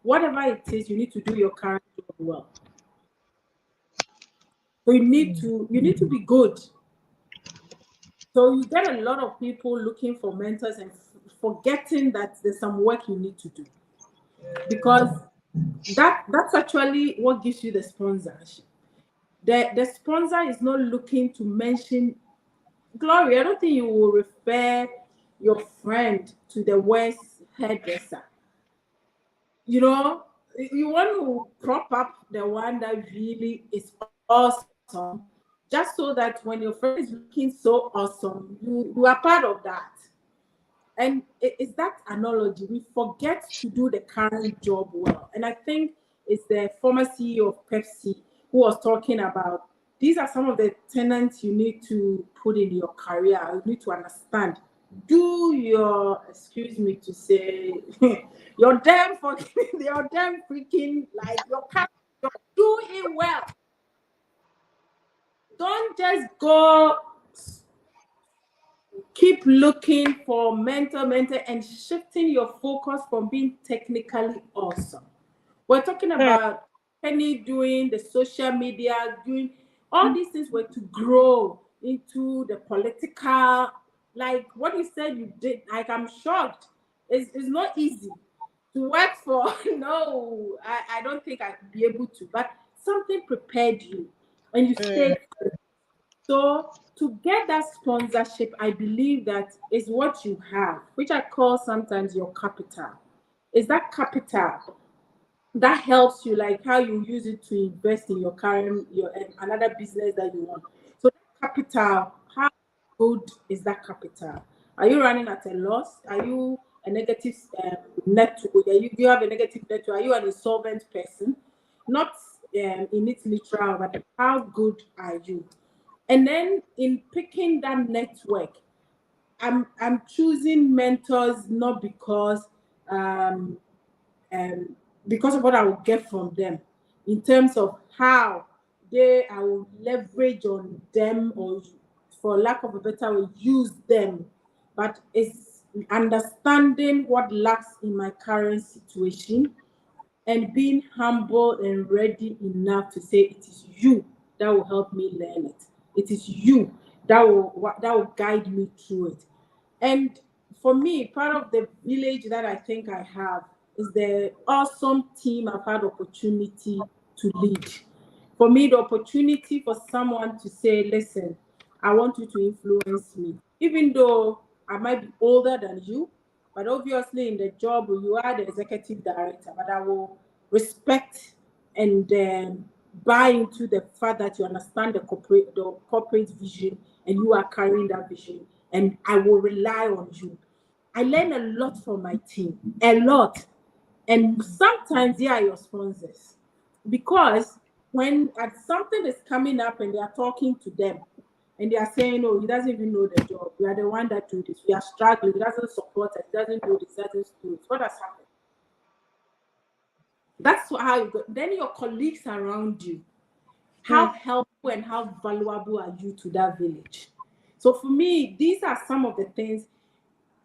whatever it is, you need to do your current job well. So you need to be good. So you get a lot of people looking for mentors and forgetting that there's some work you need to do, because that's actually what gives you the sponsorship. The sponsor is not looking to mention Glory. I don't think you will refer your friend to the worst hairdresser. You know, you want to prop up the one that really is awesome just so that when your friend is looking so awesome, you are part of that. And it's that analogy. We forget to do the current job well. And I think it's the former CEO of Pepsi who was talking about these are some of the tenets you need to put in your career. You need to understand. Do your, excuse me to say, your damn fucking, your damn freaking, like your current job. Do it well. Don't just go keep looking for mentor, and shifting your focus from being technically awesome. We're talking about Penny doing the social media, doing all these things were to grow into the political, like what you said you did. Like, I'm shocked. It's not easy to work for. No, I don't think I'd be able to, but something prepared you and you stayed. So to get that sponsorship, I believe that is what you have, which I call sometimes your capital. Is that capital that helps you, like how you use it to invest in your current, your another business that you want. So that capital, how good is that capital? Are you running at a loss? Are you a negative net? Do you have a negative net? Are you an insolvent person? Not in its literal, but how good are you? And then in picking that network, I'm choosing mentors not um, because of what I will get from them, in terms of how I will leverage on them, or for lack of a better way, use them. But it's understanding what lacks in my current situation and being humble and ready enough to say it is you that will help me learn it. It is you that will guide me through it. And for me, part of the village that I think I have is the awesome team I've had opportunity to lead. For me, the opportunity for someone to say, listen, I want you to influence me, even though I might be older than you, but obviously in the job you are the executive director, but I will respect and buy into the fact that you understand the corporate vision and you are carrying that vision, and I will rely on you. I learn a lot from my team, a lot. And sometimes they are your sponsors. Because when something is coming up and they are talking to them and they are saying, oh, he doesn't even know the job. We are the one that do this. We are struggling. He doesn't support us. He doesn't do this. Doesn't do it. What has happened? That's how you go. Then your colleagues around you, how helpful and how valuable are you to that village? So for me, these are some of the things.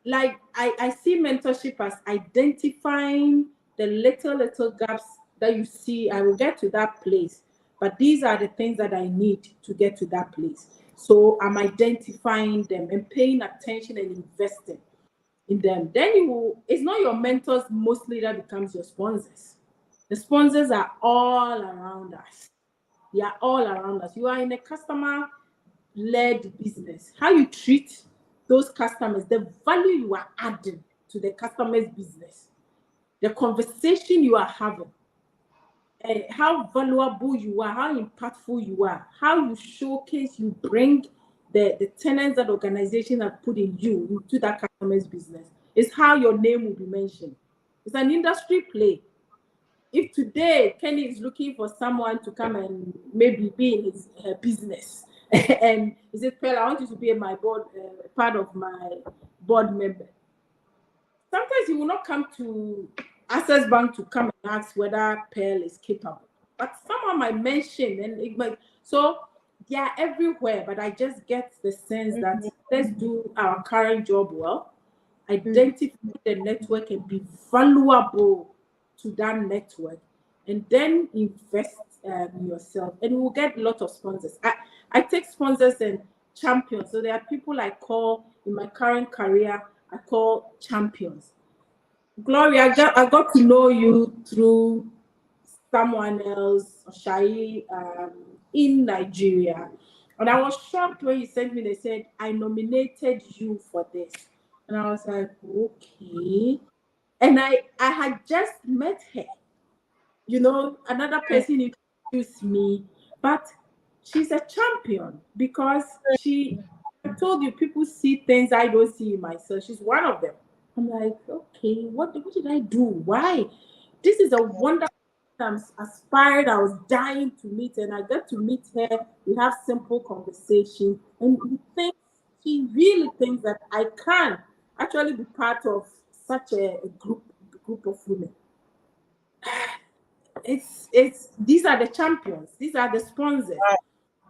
Like I see mentorship as identifying the little gaps that you see. I will get to that place, but these are the things that I need to get to that place. So I'm identifying them and paying attention and investing in them. Then it's not your mentors mostly that becomes your sponsors. The sponsors are all around us. They are all around us. You are in a customer-led business. How you treat those customers, the value you are adding to the customer's business, the conversation you are having, how valuable you are, how impactful you are, how you showcase, you bring the tenants that organization have put in you into that customer's business. It's how your name will be mentioned. It's an industry play. If today Kenny is looking for someone to come and maybe be in his business, and he says, Pearl, I want you to be my board, part of my board member. Sometimes he will not come to Access Bank to come and ask whether Pearl is capable. But someone might mention, and it might. So they are everywhere, but I just get the sense that let's do our current job well, identify the network and be valuable to that network, and then invest in yourself, and you will get a lot of sponsors. I take sponsors and champions. So there are people I call in my current career, I call champions. Gloria, I got to know you through someone else, Shai, in Nigeria. And I was shocked when you sent me, they said, I nominated you for this. And I was like, okay. And I had just met her. Another person introduced me, but she's a champion because she, I told you, people see things I don't see in myself. She's one of them. I'm like, okay, what did I do? Why? This is a wonderful, I'm aspired. I was dying to meet her, and I got to meet her. We have simple conversation, and she really thinks that I can actually be part of such a group of women. It's these are the champions, these are the sponsors.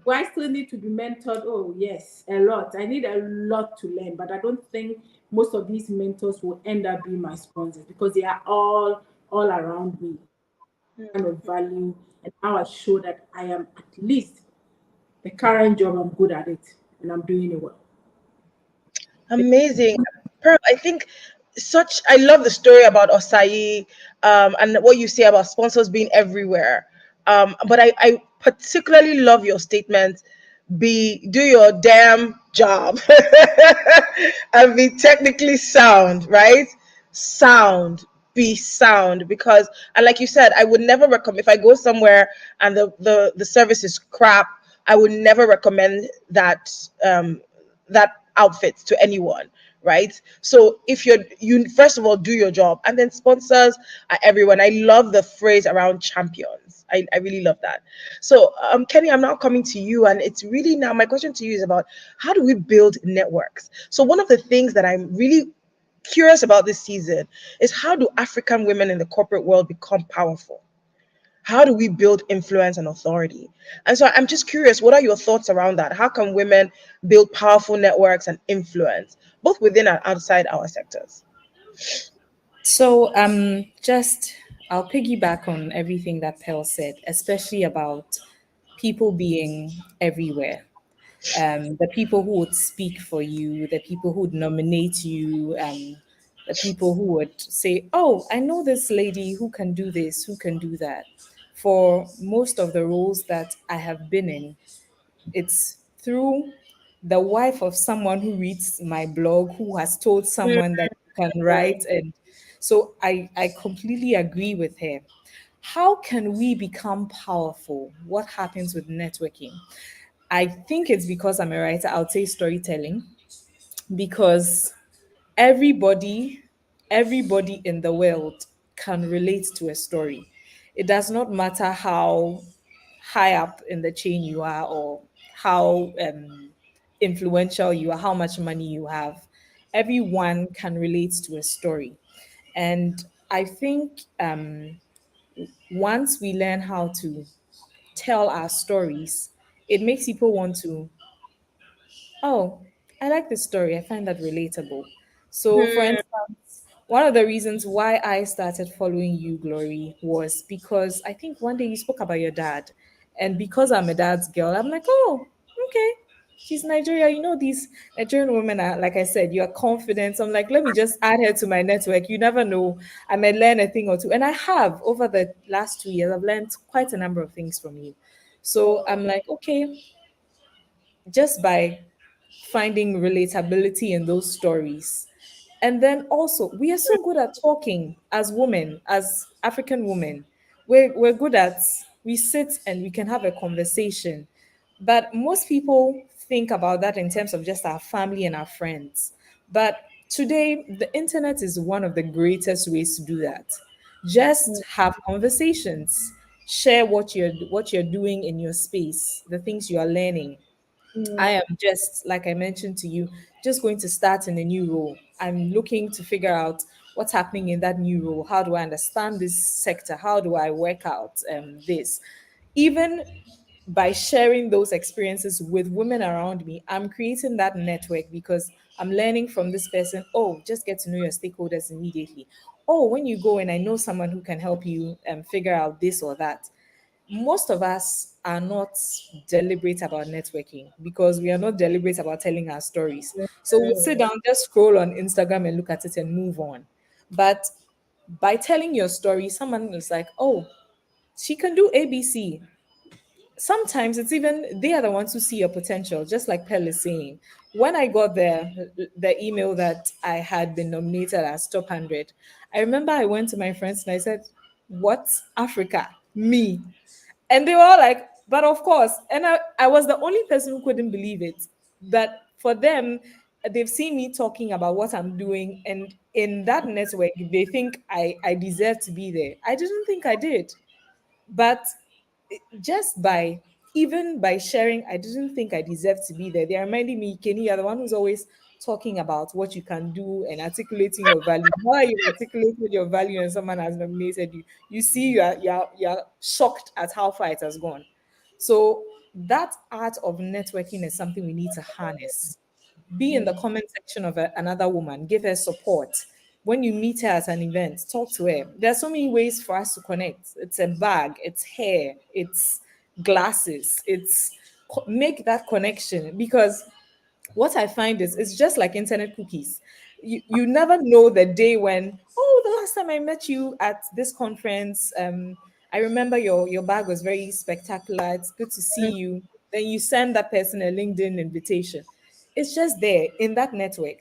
Do I still need to be mentored? Oh yes, a lot. I need a lot to learn, but I don't think most of these mentors will end up being my sponsors because they are all around me. Kind of value and how I show that I am at least the current job, I'm good at it and I'm doing it well. Amazing. Pearl, I think I love the story about Osai, and what you say about sponsors being everywhere. But I particularly love your statement, do your damn job and be technically sound, right? Sound, be sound, because, and like you said, I would never recommend, if I go somewhere and the service is crap, I would never recommend that outfit to anyone, right? So if you first of all do your job, and then sponsors are everyone. I love the phrase around champions. I really love that. So Kenny, I'm now coming to you, and it's really, now my question to you is about how do we build networks. So one of the things that I'm really curious about this season is, how do African women in the corporate world become powerful? How do we build influence and authority? And so I'm just curious, what are your thoughts around that? How can women build powerful networks and influence, both within and outside our sectors? So just I'll piggyback on everything that Pearl said, especially about people being everywhere. The people who would speak for you, the people who would nominate you, the people who would say, "Oh, I know this lady who can do this, who can do that." For most of the roles that I have been in, it's through the wife of someone who reads my blog, who has told someone that you can write. And so I completely agree with her. How can we become powerful? What happens with networking? I think it's because I'm a writer. I would say storytelling, because everybody everybody in the world can relate to a story. It does not matter how high up in the chain you are, or how influential you are, how much money you have. Everyone can relate to a story. And I think once we learn how to tell our stories, it makes people want to, oh, I like this story. I find that relatable. So, for instance, one of the reasons why I started following you, Glory, was because I think one day you spoke about your dad. And because I'm a dad's girl, I'm like, oh, okay. She's Nigeria. You know, these Nigerian women are, like I said, you're confident. So I'm like, let me just add her to my network. You never know. I may learn a thing or two. And I have, over the last 2 years, I've learned quite a number of things from you. So I'm like, okay, just by finding relatability in those stories. And then also, we are so good at talking as women, as African women. We're good at, we sit and we can have a conversation. But most people think about that in terms of just our family and our friends. But today, the internet is one of the greatest ways to do that. Just have conversations, share what you're doing in your space, the things you are learning. I am just, like I mentioned to you, just going to start in a new role. I'm looking to figure out what's happening in that new role. How do I understand this sector? How do I work out this? Even by sharing those experiences with women around me, I'm creating that network, because I'm learning from this person. Oh, just get to know your stakeholders immediately. Oh, when you go and I know someone who can help you figure out this or that. Most of us are not deliberate about networking, because we are not deliberate about telling our stories. So we'll sit down, just scroll on Instagram and look at it and move on. But by telling your story, someone is like, oh, she can do ABC. Sometimes it's even they are the ones who see your potential, just like Pell is saying. When I got the email that I had been nominated as top 100, I remember I went to my friends and I said, what? Africa? Me? And they were all like, But of course, and I was the only person who couldn't believe it. That for them, they've seen me talking about what I'm doing, and in that network, they think I deserve to be there. I didn't think I did. But just by even by sharing, I didn't think I deserved to be there. They're reminding me, Kenny, you're the one who's always talking about what you can do and articulating your value. Why you articulated your value and someone has nominated you? You see, you're shocked at how far it has gone. So that art of networking is something we need to harness. Be in the comment section of another woman, give her support. When you meet her at an event, talk to her. There are so many ways for us to connect. It's a bag, it's hair, it's glasses, it's make that connection, because what I find is it's just like internet cookies. You never know the day when, oh, the last time I met you at this conference, I remember your bag was very spectacular. It's good to see you. Then you send that person a LinkedIn invitation. It's just there in that network.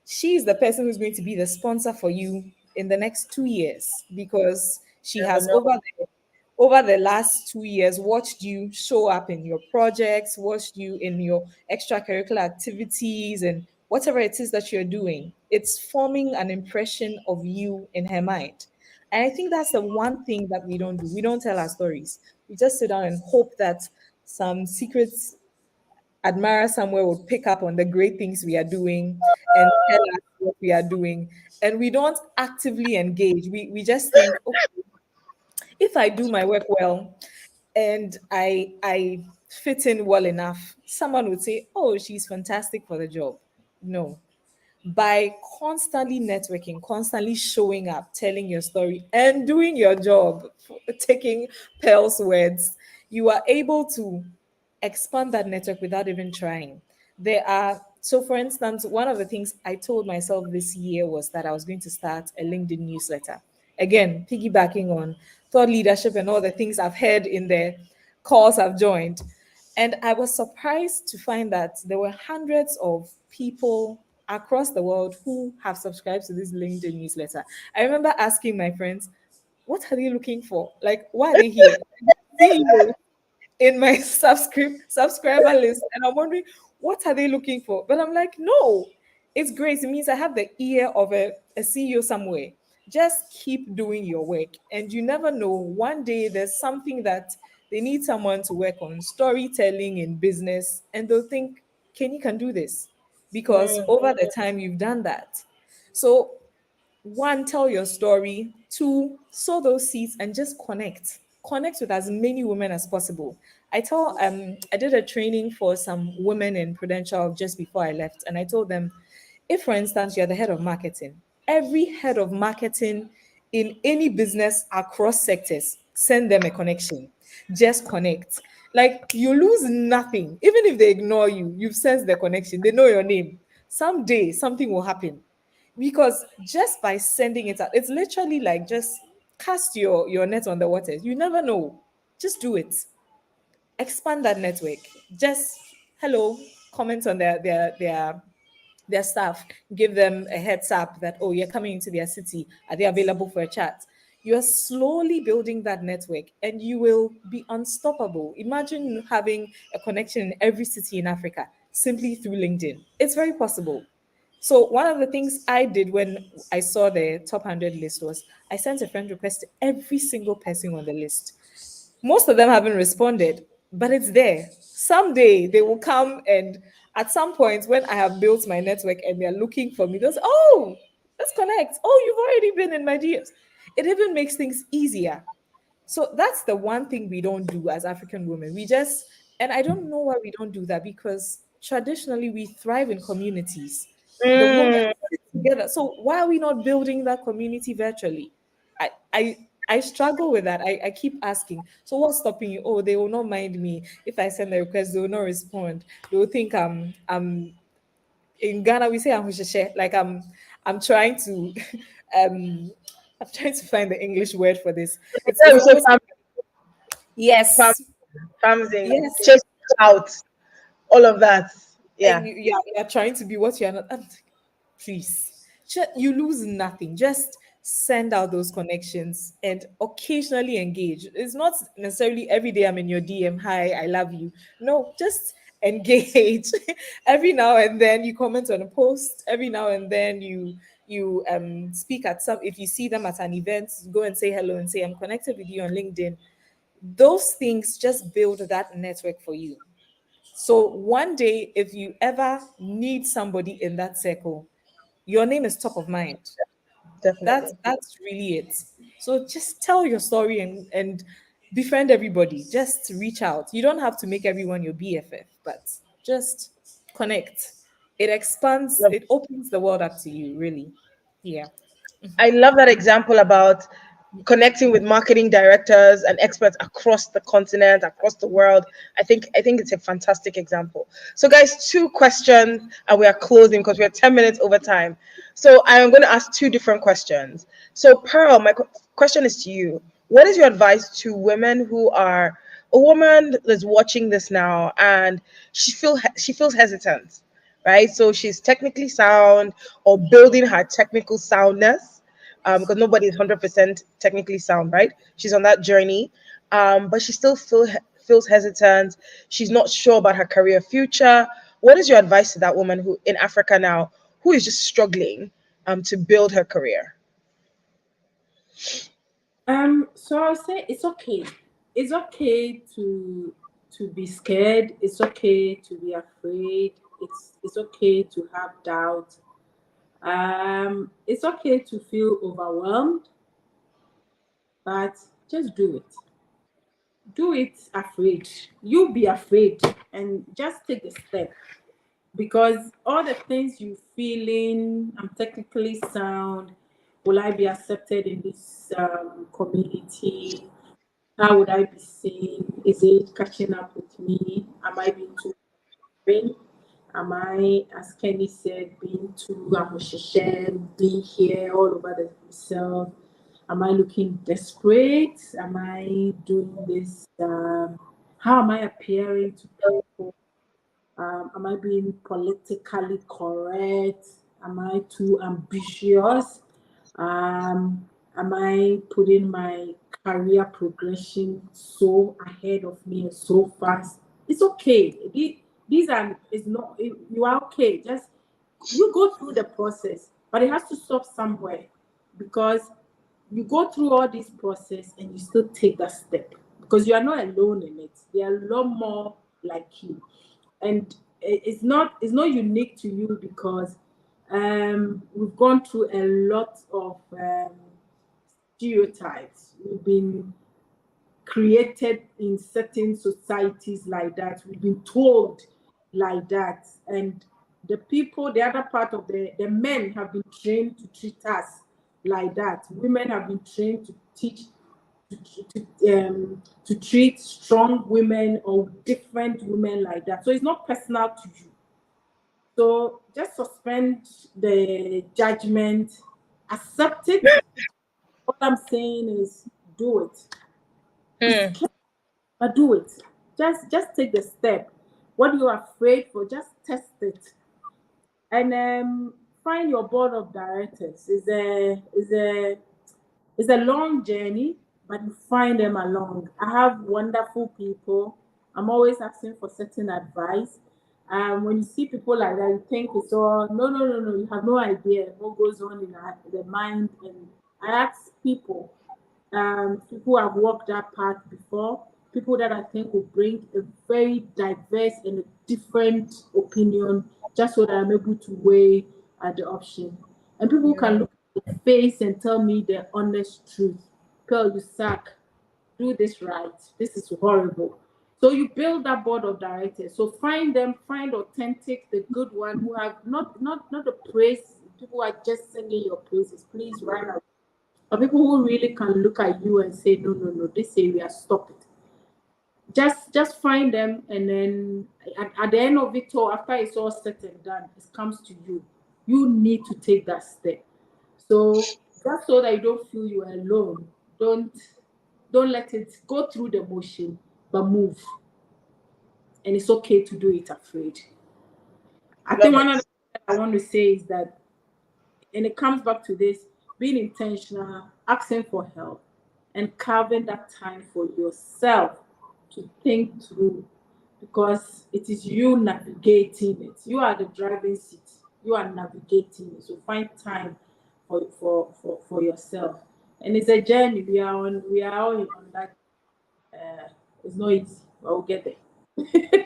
She's the person who's going to be the sponsor for you in the next 2 years, because she Never has know. over the last 2 years watched you show up in your projects, watched you in your extracurricular activities, and whatever it is that you're doing. It's forming an impression of you in her mind. And I think that's the one thing that we don't do. We don't tell our stories. We just sit down and hope that some secret admirer somewhere would pick up on the great things we are doing and tell us what we are doing. And we don't actively engage. We just think, okay, if I do my work well and I fit in well enough, someone would say, "Oh, she's fantastic for the job." No. By constantly networking, constantly showing up, telling your story, and doing your job, taking Pearl's words, you are able to expand that network without even trying. There are, so for instance, one of the things I told myself this year was that I was going to start a LinkedIn newsletter. Again, piggybacking on thought leadership and all the things I've heard in the calls I've joined. And I was surprised to find that there were hundreds of people across the world who have subscribed to this LinkedIn newsletter. I remember asking my friends, what are they looking for? Like, why are they here? CEOs in my subscriber list, and I'm wondering what are they looking for. But I'm like, no, it's great. It means I have the ear of a CEO somewhere. Just keep doing your work, and you never know. One day there's something that they need someone to work on, storytelling in business, and they'll think, Kenny can do this because over the time you've done that. So one, tell your story. Two, sow those seeds and just connect with as many women as possible. I did a training for some women in Prudential just before I left, and I told them, if for instance you're the head of marketing, every head of marketing in any business across sectors, send them a connection. Just connect. Like, you lose nothing. Even if they ignore you, you've sensed the connection, they know your name. Someday something will happen, because just by sending it out, it's literally like just cast your net on the waters. You never know. Just do it. Expand that network. Just hello, comment on their staff, give them a heads up that, oh, you're coming into their city. Are they available for a chat? You are slowly building that network and you will be unstoppable. Imagine having a connection in every city in Africa simply through LinkedIn. It's very possible. So one of the things I did when I saw the top 100 list was I sent a friend request to every single person on the list. Most of them haven't responded, but it's there. Someday they will come, and at some point when I have built my network and they're looking for me, they'll say, oh, let's connect. Oh, you've already been in my DMs. It even makes things easier. So that's the one thing we don't do as African women. We just, and I don't know why we don't do that, because traditionally we thrive in communities. The women Mm. sit together. So why are we not building that community virtually? I struggle with that. I keep asking. So what's stopping you? Oh, they will not mind me if I send a request. They will not respond. They will think I'm in Ghana. We say I'm hushishe, like I'm trying to um I'm trying to find the English word for this. Yeah, It's we say almost, farm, yes, farms in yes. chase out, all of that. Yeah. And you're trying to be what you're not. I'm like, please, you lose nothing. Just send out those connections and occasionally engage. It's not necessarily every day I'm in your DM, hi, I love you. No, just engage. Every now and then you comment on a post. Every now and then you speak at some, if you see them at an event, go and say hello and say, I'm connected with you on LinkedIn. Those things just build that network for you. So one day, if you ever need somebody in that circle, your name is top of mind. Definitely. That's really it. So just tell your story and befriend everybody. Just reach out. You don't have to make everyone your BFF, but just connect. It expands, Love it opens the world up to you, really. Yeah. I love that example about connecting with marketing directors and experts across the continent, across the world. I think it's a fantastic example. So guys, two questions and we are closing because we are 10 minutes over time. So I am going to ask two different questions. So Pearl, my question is to you. What is your advice to women who are a woman that's watching this now and she feels hesitant, right? So she's technically sound or building her technical soundness, because nobody is 100% technically sound, right? She's on that journey, but she still feels hesitant. She's not sure about her career future. What is your advice to that woman who in Africa now who is just struggling to build her career? So I'll say it's okay. It's okay to be scared. It's okay to be afraid. It's okay to have doubt. It's okay to feel overwhelmed, but just do it. Do it afraid. You be afraid and just take the step, because all the things you feeling, I'm technically sound, will I be accepted in this community? How would I be seen? Is it catching up with me? Am I being too boring? Am I, as Kenny said, being too amoshishem, being here all over the myself? Am I looking desperate? Am I doing this? How am I appearing to people? Am I being politically correct? Am I too ambitious? Am I putting my career progression so ahead of me and so fast? It's okay. These are is not you are okay. Just you go through the process, but it has to stop somewhere, because you go through all this process and you still take that step, because you are not alone in it. There are a lot more like you, and it's not unique to you, because we've gone through a lot of stereotypes. We've been created in certain societies like that. We've been told like that. And the people, the other part of the men have been trained to treat us like that. Women have been trained to teach to treat strong women or different women like that. So it's not personal to you. So just suspend the judgment, accept it. What I'm saying is do it. It's Hmm. scary, but do it. Just take the step. What you're afraid for, just test it. And find your board of directors. It's a long journey, but you find them along. I have wonderful people. I'm always asking for certain advice. When you see people like that, you think it's all no, no, no, no. You have no idea what goes on in the mind. And I ask people, people who have walked that path before, people that I think will bring a very diverse and a different opinion, just so that I'm able to weigh the option. And people can look at the face and tell me the honest truth. Girl, you suck. Do this right. This is horrible. So you build that board of directors. So find them, find authentic, the good one who have not the praise. People who are just singing your praises. Please write out. But people who really can look at you and say, no, no, no, this area, stop it. Just find them, and then at the end of it all, after it's all said and done, it comes to you. You need to take that step. So just so that you don't feel you are alone. Don't let it go through the motion, but move. And it's okay to do it afraid. I think Love one of the it. things I want to say is that, and it comes back to this, being intentional, asking for help, and carving that time for yourself to think through, because it is you navigating it. You are the driving seat. You are navigating it. So find time for yourself. And it's a journey. We are all on that. It's not easy, but we'll get there.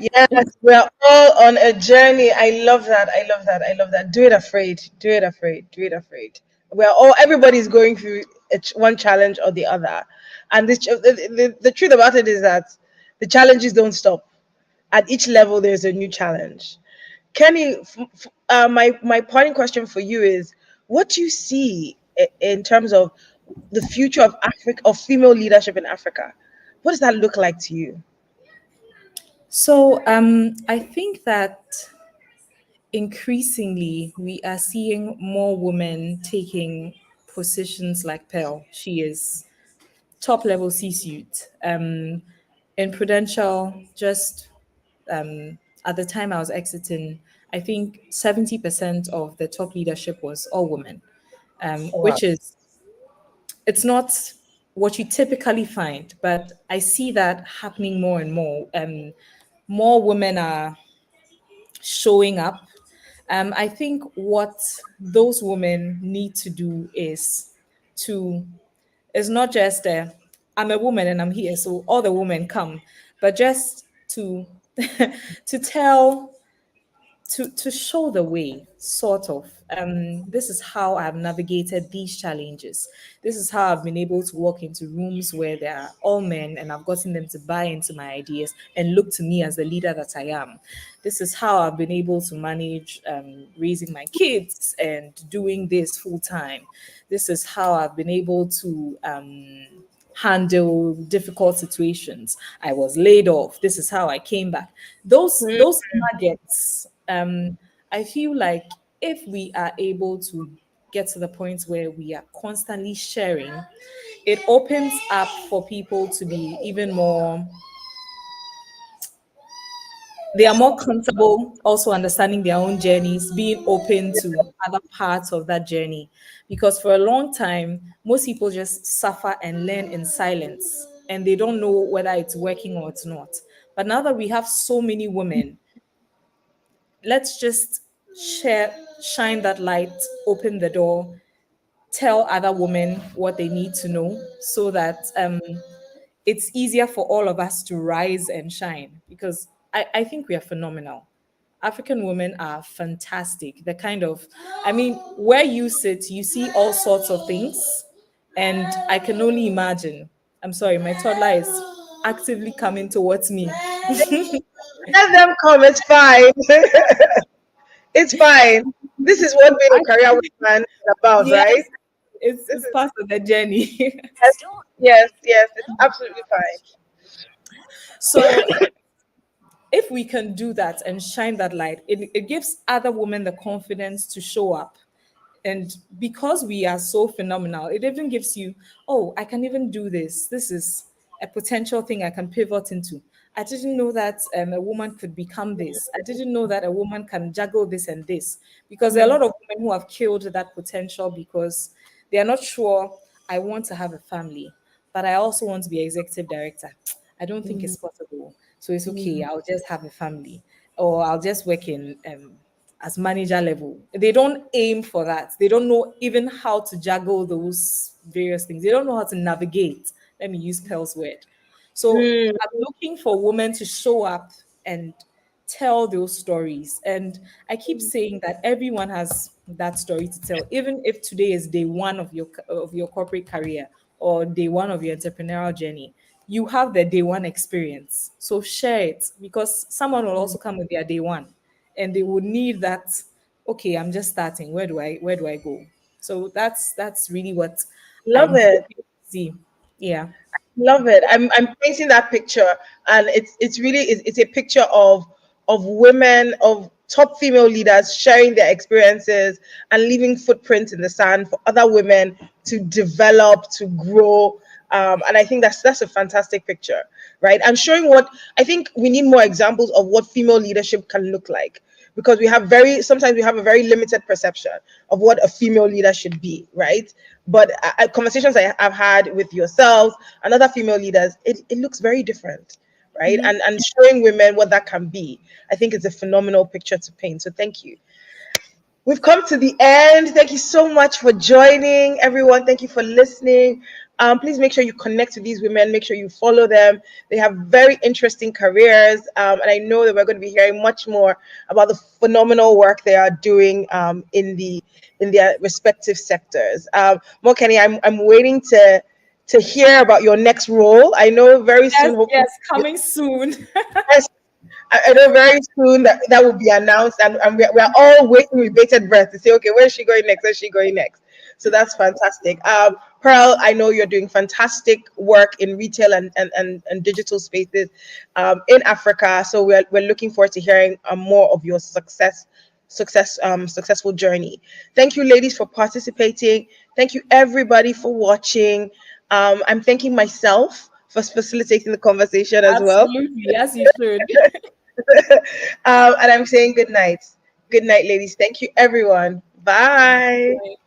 Yes, we're all on a journey. I love that. I love that. I love that. Do it afraid. Do it afraid. Do it afraid. We're all, everybody's going through one challenge or the other. And the truth about it is that the challenges don't stop. At each level, there's a new challenge. Kenny, my parting question for you is, what do you see in terms of the future of Africa, of female leadership in Africa? What does that look like to you? So I think that increasingly we are seeing more women taking positions like Pearl. She is top level C-suite. In Prudential, just at the time I was exiting, I think 70% of the top leadership was all women, Wow. which is, it's not what you typically find, but I see that happening more and more. More women are showing up. I think what those women need to do to is not just I'm a woman and I'm here, so all the women come, but just to to tell to show the way, sort of. This is how I've navigated these challenges. This is how I've been able to walk into rooms where there are all men and I've gotten them to buy into my ideas and look to me as the leader that I am. This is how I've been able to manage raising my kids and doing this full time. This is how I've been able to handle difficult situations. I was laid off. This is how I came back. Those nuggets. I feel like if we are able to get to the point where we are constantly sharing, it opens up for people to be even more, they are more comfortable also understanding their own journeys, being open to other parts of that journey. Because for a long time, most people just suffer and learn in silence and they don't know whether it's working or it's not. But now that we have so many women, let's just share, shine that light, open the door, tell other women what they need to know so that it's easier for all of us to rise and shine, because I think we are phenomenal. African women are fantastic. The kind of, I mean, where you sit, you see all sorts of things. And I can only imagine. I'm sorry, my toddler is actively coming towards me. Let them come. It's fine. It's fine. This is what being a career woman is about, Yes, right? This it's is part of the journey. yes, yes, yes. It's absolutely fine. So if we can do that and shine that light, it gives other women the confidence to show up. And because we are so phenomenal, it even gives you, oh, I can even do this. This is a potential thing I can pivot into. I didn't know that a woman could become this. I didn't know that a woman can juggle this and this. Because there are a lot of women who have killed that potential because they are not sure, I want to have a family, but I also want to be executive director. I don't think it's possible. So it's okay. I'll just have a family, or I'll just work in as manager level. They don't aim for that. They don't know even how to juggle those various things. They don't know how to navigate. Let me use Pearl's word. So Mm, I'm looking for women to show up and tell those stories. And I keep saying that everyone has that story to tell, even if today is day one of your corporate career or day one of your entrepreneurial journey. You have the day one experience. So share it, because someone will also come with their day one and they would need that, okay, I'm just starting, where do I go? So that's really what love I'm it. hoping to see. Yeah. Love it. I'm painting that picture, and it's really it's a picture of women, of top female leaders sharing their experiences and leaving footprints in the sand for other women to develop, to grow. And I think that's a fantastic picture, right? And showing what I think we need more examples of what female leadership can look like. because sometimes we have a very limited perception of what a female leader should be, right? But conversations I've had with yourselves and other female leaders, it looks very different, right? Mhm. And showing women what that can be, I think it's a phenomenal picture to paint. So thank you. We've come to the end. Thank you so much for joining, everyone. Thank you for listening. Please make sure you connect with these women. Make sure you follow them. They have very interesting careers, and I know that we're going to be hearing much more about the phenomenal work they are doing in their respective sectors. Maukeni, I'm waiting to hear about your next role. I know very Yes, soon, hopefully. yes, coming soon. Yes, I know very soon that will be announced, and we're all waiting with bated breath to say, okay, where's she going next? Where's she going next? So that's fantastic. Pearl, I know you're doing fantastic work in retail and digital spaces in Africa. So we're looking forward to hearing more of your successful journey. Thank you, ladies, for participating. Thank you, everybody, for watching. I'm thanking myself for facilitating the conversation as well. Absolutely, as you should. And I'm saying good night. Good night, ladies. Thank you, everyone. Bye. Right.